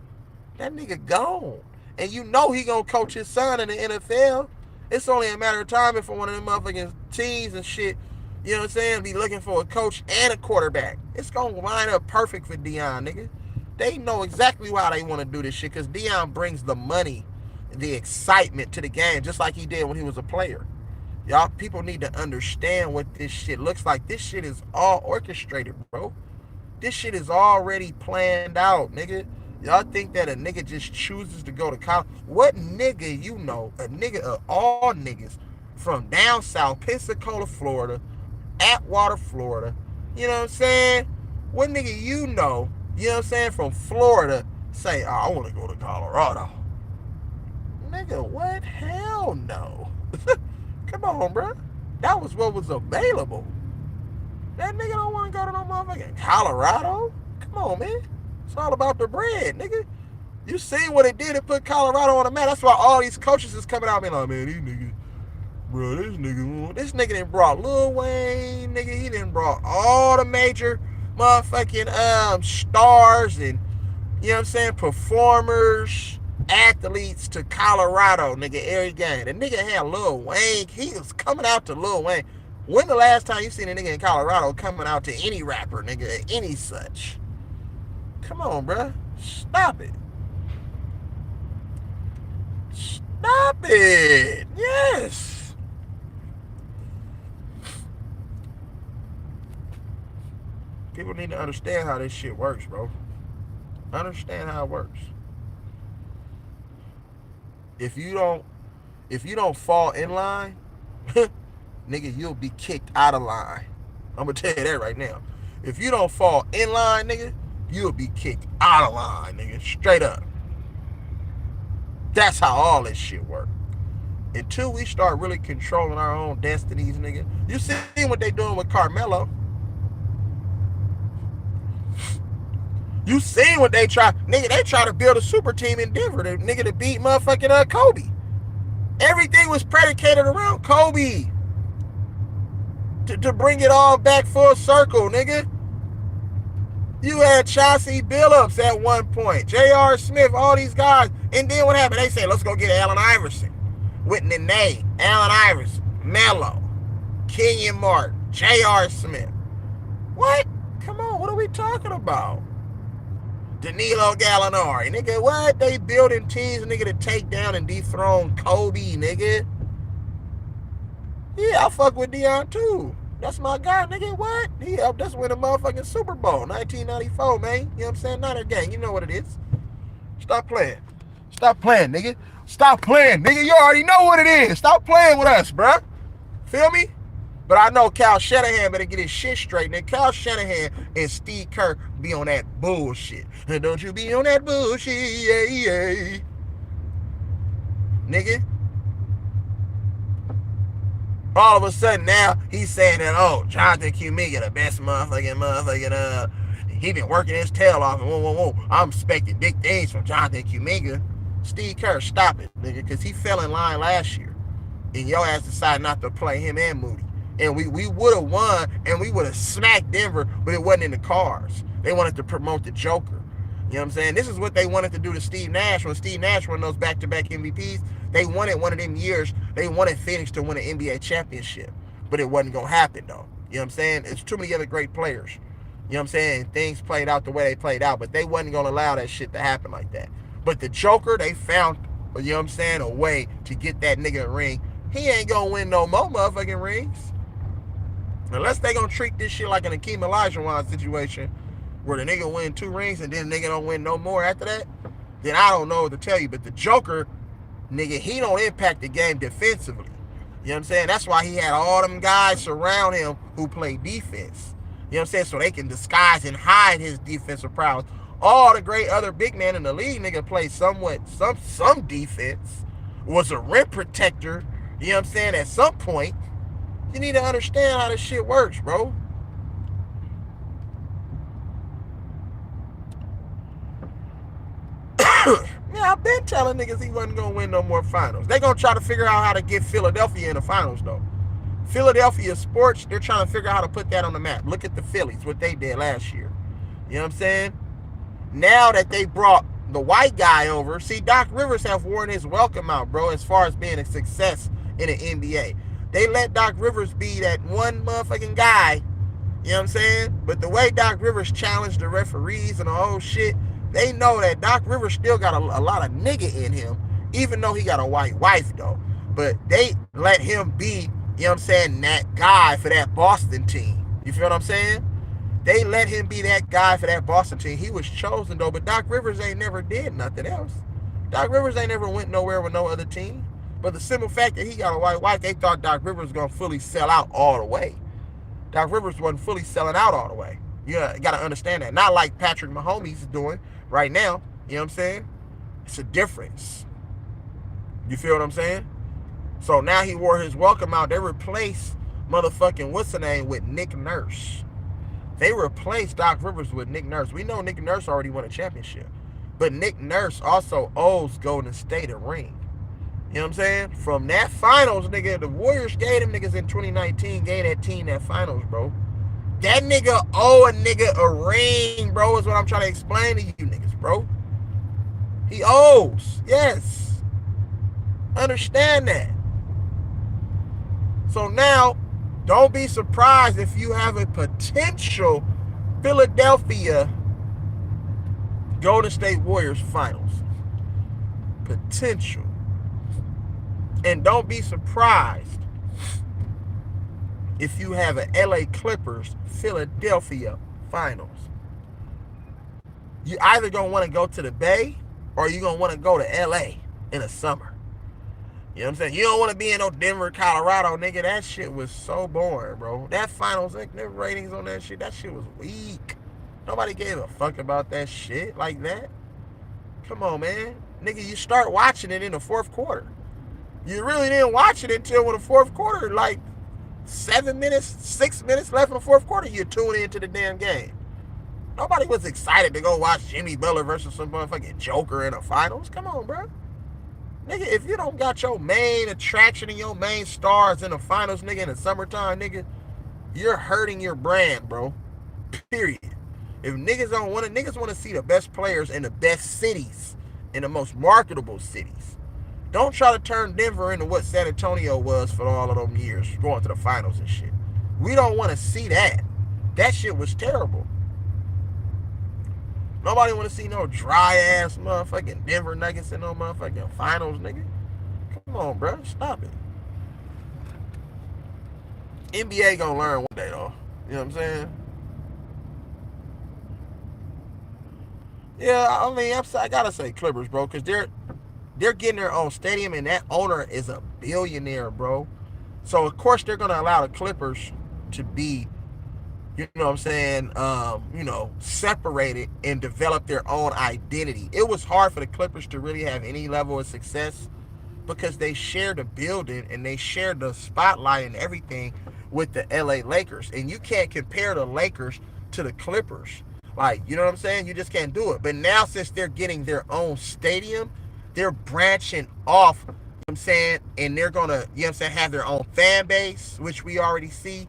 That nigga gone. And you know he gonna coach his son in the NFL. It's only a matter of time if one of them motherfucking teams and shit, you know what I'm saying, be looking for a coach and a quarterback. It's gonna line up perfect for Deion, nigga. They know exactly why they want to do this shit, because Deion brings the money, the excitement to the game, just like he did when he was a player. Y'all people need to understand what this shit looks like. This shit is all orchestrated, bro. This shit is already planned out, nigga. Y'all think that a nigga just chooses to go to college? What nigga you know, a nigga of all niggas, from down south, Pensacola, Florida, Atwater, Florida, you know what I'm saying? What nigga you know, you know what I'm saying, from Florida, say, oh, I want to go to Colorado? Nigga, what? Hell no. Come on, bro. That was what was available. That nigga don't want to go to no motherfucking Colorado. Come on, man. It's all about the bread, nigga. You seen what it did to put Colorado on the map. That's why all these coaches is coming out being like, man, these niggas, bro, this nigga done brought Lil Wayne, nigga. He done brought all the major motherfucking stars and, you know what I'm saying, performers, athletes to Colorado, nigga, every game. The nigga had Lil Wayne. He was coming out to Lil Wayne. When the last time you seen a nigga in Colorado coming out to any rapper, nigga, any such? Come on, bro. Stop it. Stop it. Yes. People need to understand how this shit works, bro. Understand how it works. If you don't fall in line, nigga, you'll be kicked out of line. I'm gonna tell you that right now. If you don't fall in line, nigga, you'll be kicked out of line, nigga. Straight up. That's how all this shit works. Until we start really controlling our own destinies, nigga. You seen what they doing with Carmelo. You seen what they try, nigga. They try to build a super team in Denver, nigga, to beat motherfucking Kobe. Everything was predicated around Kobe. To bring it all back full circle, nigga. You had Chauncey Billups at one point, J.R. Smith, all these guys. And then what happened? They said, let's go get Allen Iverson. With Nene, Allen Iverson, Melo, Kenyon Martin, J.R. Smith. What? Come on, what are we talking about? Danilo Gallinari. Nigga, what? They building teams, nigga, to take down and dethrone Kobe, nigga. Yeah, I fuck with Deion too. That's my guy, nigga. What? He helped us win a motherfucking Super Bowl, 1994, man. You know what I'm saying? Not a gang. You know what it is. Stop playing. Stop playing, nigga. Stop playing, nigga. You already know what it is. Stop playing with us, bruh. Feel me? But I know Kyle Shanahan better get his shit straight. And Kyle Shanahan and Steve Kerr be on that bullshit. And don't you be on that bullshit, yeah. Nigga. All of a sudden now he's saying that, oh, Jonathan Kuminga, the best motherfucking, he been working his tail off and whoa. I'm expecting big things from Jonathan Kuminga. Steve Kerr, stop it, nigga, because he fell in line last year. And your ass decided not to play him and Moody. And we would have won and we would have smacked Denver, but it wasn't in the cards. They wanted to promote the Joker. You know what I'm saying? This is what they wanted to do to Steve Nash when Steve Nash won those back-to-back MVPs. They wanted one of them years. They wanted Phoenix to win an NBA championship. But it wasn't going to happen, though. You know what I'm saying? It's too many other great players. You know what I'm saying? Things played out the way they played out, but they wasn't going to allow that shit to happen like that. But the Joker, they found, you know what I'm saying, a way to get that nigga a ring. He ain't going to win no more motherfucking rings. Unless they going to treat this shit like an Akeem Olajuwon situation where the nigga win 2 rings and then the nigga don't win no more after that, then I don't know what to tell you. But the Joker, nigga, he don't impact the game defensively. You know what I'm saying? That's why he had all them guys surround him who play defense. You know what I'm saying? So they can disguise and hide his defensive prowess. All the great other big men in the league, nigga, play some defense. Was a rim protector, you know what I'm saying, at some point. You need to understand how this shit works, bro. Yeah, I've been telling niggas he wasn't going to win no more finals. They going to try to figure out how to get Philadelphia in the finals, though. Philadelphia sports, they're trying to figure out how to put that on the map. Look at the Phillies, what they did last year. You know what I'm saying? Now that they brought the white guy over, see, Doc Rivers have worn his welcome out, bro, as far as being a success in the NBA. They let Doc Rivers be that one motherfucking guy, you know what I'm saying? But the way Doc Rivers challenged the referees and the whole shit, they know that Doc Rivers still got a lot of nigga in him, even though he got a white wife, though. But they let him be, you know what I'm saying, that guy for that Boston team. You feel what I'm saying? They let him be that guy for that Boston team. He was chosen, though, but Doc Rivers ain't never did nothing else. Doc Rivers ain't never went nowhere with no other team. But the simple fact that he got a white wife, they thought Doc Rivers was going to fully sell out all the way. Doc Rivers wasn't fully selling out all the way. You got to understand that. Not like Patrick Mahomes is doing right now. You know what I'm saying? It's a difference. You feel what I'm saying? So now he wore his welcome out. They replaced motherfucking what's the name with Nick Nurse. They replaced Doc Rivers with Nick Nurse. We know Nick Nurse already won a championship. But Nick Nurse also owes Golden State a ring. You know what I'm saying? From that finals, nigga, the Warriors gave them niggas in 2019, gave that team that finals, bro. That nigga owe a nigga a ring, bro, is what I'm trying to explain to you niggas, bro. He owes. Yes. Understand that. So now, don't be surprised if you have a potential Philadelphia Golden State Warriors finals. Potential. And don't be surprised if you have an LA Clippers Philadelphia finals. You either going to want to go to the Bay or you're going to want to go to LA in the summer. You know what I'm saying? You don't want to be in no Denver, Colorado, nigga. That shit was so boring, bro. That finals, like, the ratings on that shit was weak. Nobody gave a fuck about that shit like that. Come on, man. Nigga, you start watching it in the fourth quarter. You really didn't watch it until when the fourth quarter, like 7 minutes, 6 minutes left in the fourth quarter, you tune into the damn game. Nobody was excited to go watch Jimmy Butler versus some motherfucking Joker in the finals. Come on, bro. Nigga, if you don't got your main attraction and your main stars in the finals, nigga, in the summertime, nigga, you're hurting your brand, bro. Period. If niggas want to see the best players in the best cities, in the most marketable cities. Don't try to turn Denver into what San Antonio was for all of them years, going to the finals and shit. We don't want to see that. That shit was terrible. Nobody want to see no dry ass motherfucking Denver Nuggets in no motherfucking finals, nigga. Come on, bro. Stop it. NBA gonna learn one day, though. You know what I'm saying? Yeah, I mean, I gotta say Clippers, bro, because they're getting their own stadium, and that owner is a billionaire, bro. So of course they're gonna allow the Clippers to be, you know what I'm saying, separated and develop their own identity. It was hard for the Clippers to really have any level of success because they share the building and they share the spotlight and everything with the LA Lakers. And you can't compare the Lakers to the Clippers. Like, you know what I'm saying? You just can't do it. But now, since they're getting their own stadium, they're branching off, you know what I'm saying? And they're going to, you know what I'm saying, have their own fan base, which we already see.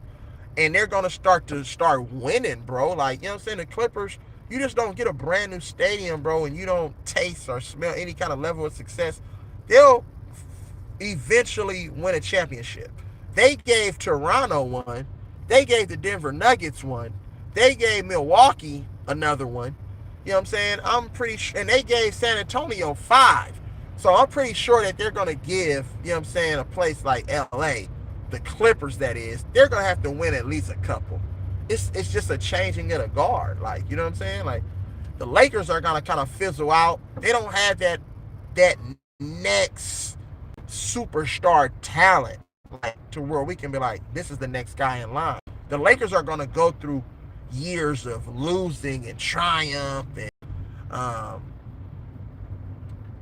And they're going to start winning, bro. Like, you know what I'm saying? The Clippers, you just don't get a brand new stadium, bro, and you don't taste or smell any kind of level of success. They'll eventually win a championship. They gave Toronto one. They gave the Denver Nuggets one. They gave Milwaukee another one. You know what I'm saying? I'm pretty sure, and they gave San Antonio five. So I'm pretty sure that they're gonna give, you know what I'm saying, a place like LA, the Clippers that is, they're gonna have to win at least a couple. It's just a changing of the guard. Like, you know what I'm saying? Like, the Lakers are gonna kind of fizzle out. They don't have that next superstar talent, like, to where we can be like, this is the next guy in line. The Lakers are going to go through years of losing and triumph and, um,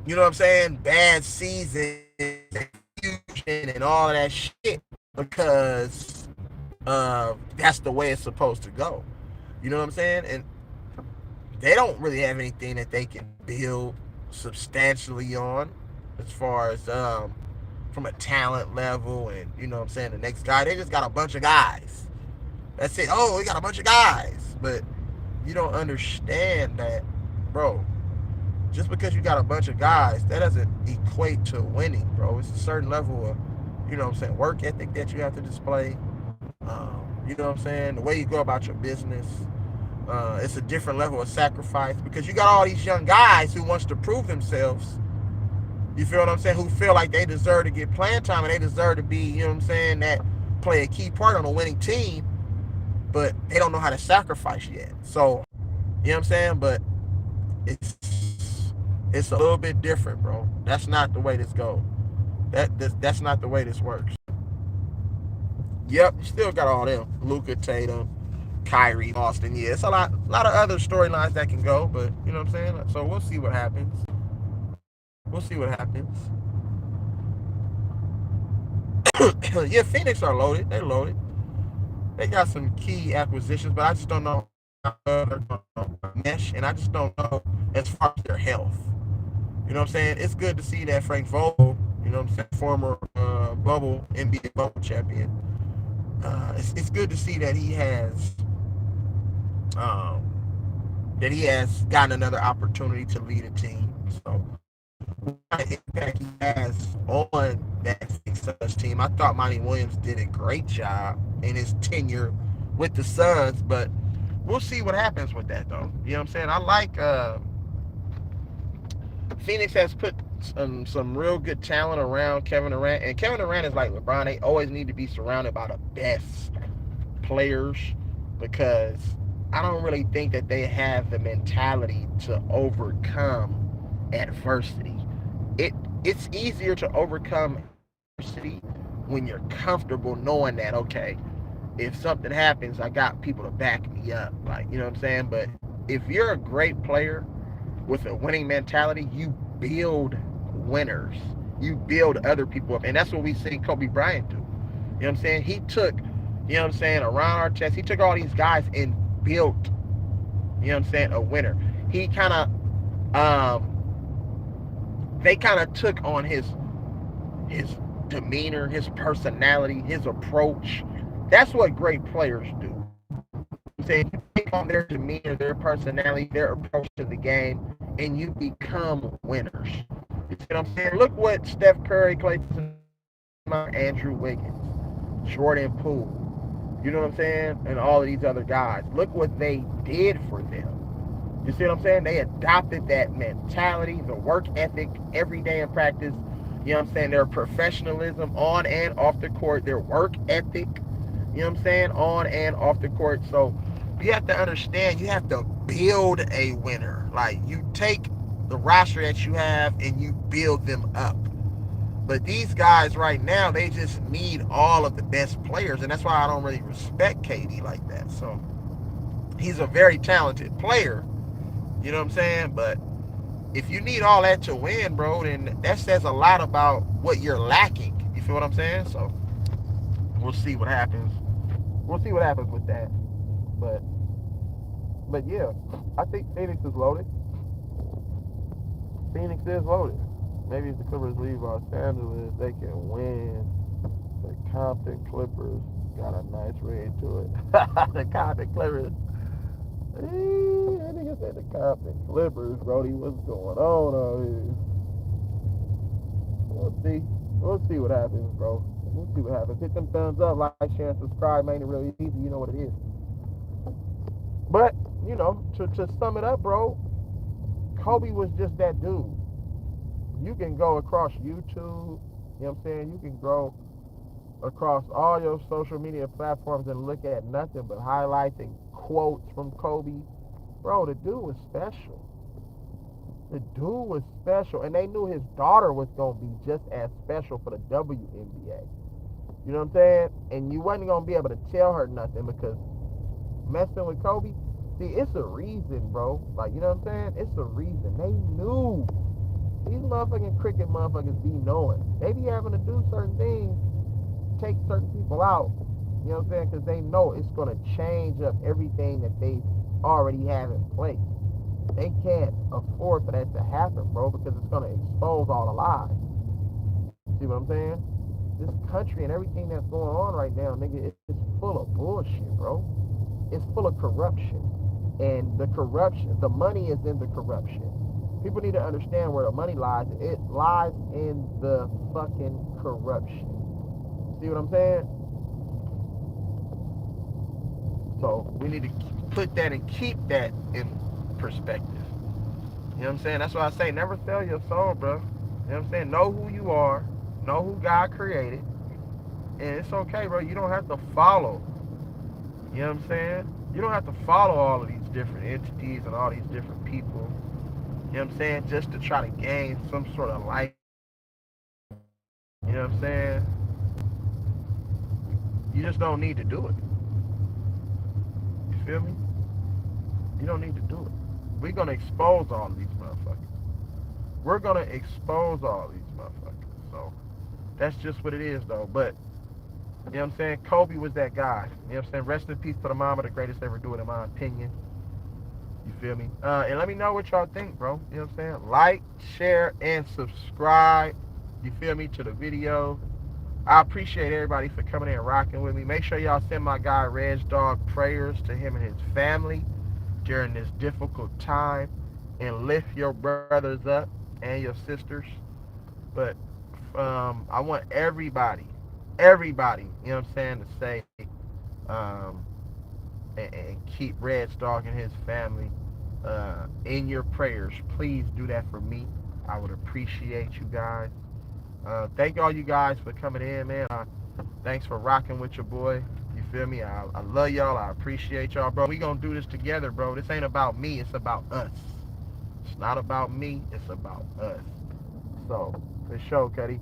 you know what I'm saying, bad seasons and fusion and all of that shit because that's the way it's supposed to go. You know what I'm saying? And they don't really have anything that they can build substantially on as far as from a talent level and, you know what I'm saying, the next guy. They just got a bunch of guys. That's it. Oh, we got a bunch of guys. But you don't understand that, bro. Just because you got a bunch of guys, that doesn't equate to winning, bro. It's a certain level of, you know what I'm saying, work ethic that you have to display. You know what I'm saying? The way you go about your business. It's a different level of sacrifice because you got all these young guys who wants to prove themselves. You feel what I'm saying? Who feel like they deserve to get playing time and they deserve to be, you know what I'm saying, that play a key part on a winning team, but they don't know how to sacrifice yet. So, you know what I'm saying? But it's a little bit different, bro. That's not the way this goes. That's not the way this works. Yep, you still got all them. Luka, Tatum, Kyrie, Austin. Yeah, it's a lot of other storylines that can go, but you know what I'm saying? So we'll see what happens. We'll see what happens. Yeah, Phoenix are loaded. They're loaded. They got some key acquisitions, but I just don't know how they're going to mesh, and I just don't know as far as their health. You know what I'm saying? It's good to see that Frank Vogel, you know what I'm saying, former NBA bubble champion. It's good to see um, that he has gotten another opportunity to lead a team. So what impact he has on that Suns team. I thought Monty Williams did a great job in his tenure with the Suns, but we'll see what happens with that, though. You know what I'm saying? I like Phoenix has put some real good talent around Kevin Durant, and Kevin Durant is like LeBron. They always need to be surrounded by the best players because I don't really think that they have the mentality to overcome adversity. It's easier to overcome adversity, when you're comfortable knowing that, okay, if something happens, I got people to back me up. Like, you know what I'm saying? But if you're a great player with a winning mentality, you build winners. You build other people up. And that's what we seen Kobe Bryant do. You know what I'm saying? He took, you know what I'm saying, around our chest, he took all these guys and built, you know what I'm saying, a winner. He kind of, they kind of took on his demeanor, his personality, his approach. That's what great players do. You say you take on their demeanor, their personality, their approach to the game, and you become winners. You see what I'm saying? Look what Steph Curry, Klay Thompson, Andrew Wiggins, Jordan Poole, you know what I'm saying, and all of these other guys. Look what they did for them. You see what I'm saying? They adopted that mentality, the work ethic every day in practice. You know what I'm saying? Their professionalism on and off the court, their work ethic, you know what I'm saying, on and off the court. So you have to understand, you have to build a winner. Like, you take the roster that you have and you build them up. But these guys right now, they just need all of the best players. And that's why I don't really respect KD like that. So he's a very talented player. You know what I'm saying? But if you need all that to win, bro, then that says a lot about what you're lacking. You feel what I'm saying? So we'll see what happens. We'll see what happens with that. But yeah, I think Phoenix is loaded. Phoenix is loaded. Maybe if the Clippers leave Los Angeles, they can win. The Compton Clippers got a nice ring to it. The Compton Clippers. That nigga said the Compton Clippers, Brody. What's going on over here? We'll see. We'll see what happens, bro. We'll see what happens. Hit them thumbs up, like, share, and subscribe. Make it really easy. You know what it is. But, you know, to sum it up, bro, Kobe was just that dude. You can go across YouTube, you know what I'm saying? You can go across all your social media platforms and look at nothing but highlights and quotes from Kobe. Bro, the dude was special. The dude was special. And they knew his daughter was going to be just as special for the WNBA. You know what I'm saying? And you wasn't going to be able to tell her nothing because messing with Kobe, see, it's a reason, bro. Like, you know what I'm saying? It's a reason. They knew. These motherfucking cricket motherfuckers be knowing. They be having to do certain things, take certain people out. You know what I'm saying? Because they know it's going to change up everything that they already have in place. They can't afford for that to happen, bro, because it's going to expose all the lies. See what I'm saying? This country and everything that's going on right now, nigga, it's full of bullshit, bro. It's full of corruption. And the corruption, the money is in the corruption. People need to understand where the money lies. It lies in the fucking corruption. See what I'm saying? So we need to put that and keep that in perspective. You know what I'm saying? That's why I say never sell your soul, bro. You know what I'm saying? Know who you are. Know who God created. And it's okay, bro. You don't have to follow. You know what I'm saying? You don't have to follow all of these different entities and all these different people. You know what I'm saying? Just to try to gain some sort of life. You know what I'm saying? You just don't need to do it. You feel me? You don't need to do it. We're going to expose all of these motherfuckers. We're going to expose all these motherfuckers. So that's just what it is, though. But, you know what I'm saying? Kobe was that guy. You know what I'm saying? Rest in peace to the mama, the greatest ever do it, in my opinion. You feel me? And let me know what y'all think, bro. You know what I'm saying? Like, share, and subscribe. You feel me? To the video. I appreciate everybody for coming in and rocking with me. Make sure y'all send my guy Reg Dog prayers to him and his family during this difficult time, and lift your brothers up and your sisters. But I want everybody, you know what I'm saying, to say um, and keep Red Dog and his family in your prayers. Please do that for me. I would appreciate you guys. Thank all you guys for coming in, man. Thanks for rocking with your boy. You feel me? I love y'all. I appreciate y'all, bro. We gonna do this together, bro. This ain't about me. It's about us. It's not about me. It's about us. So, for sure, Cuddy.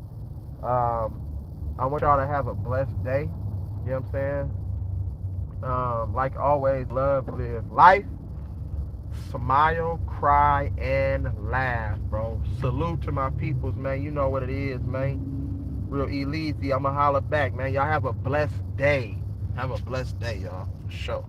Um, I want y'all to have a blessed day. You know what I'm saying? Like always, love, live life, smile, cry, and laugh, bro. Salute to my peoples, man. You know what it is, man. Real E-Leezy. I'ma holler back, man. Y'all have a blessed day. Have a blessed day, y'all. For sure.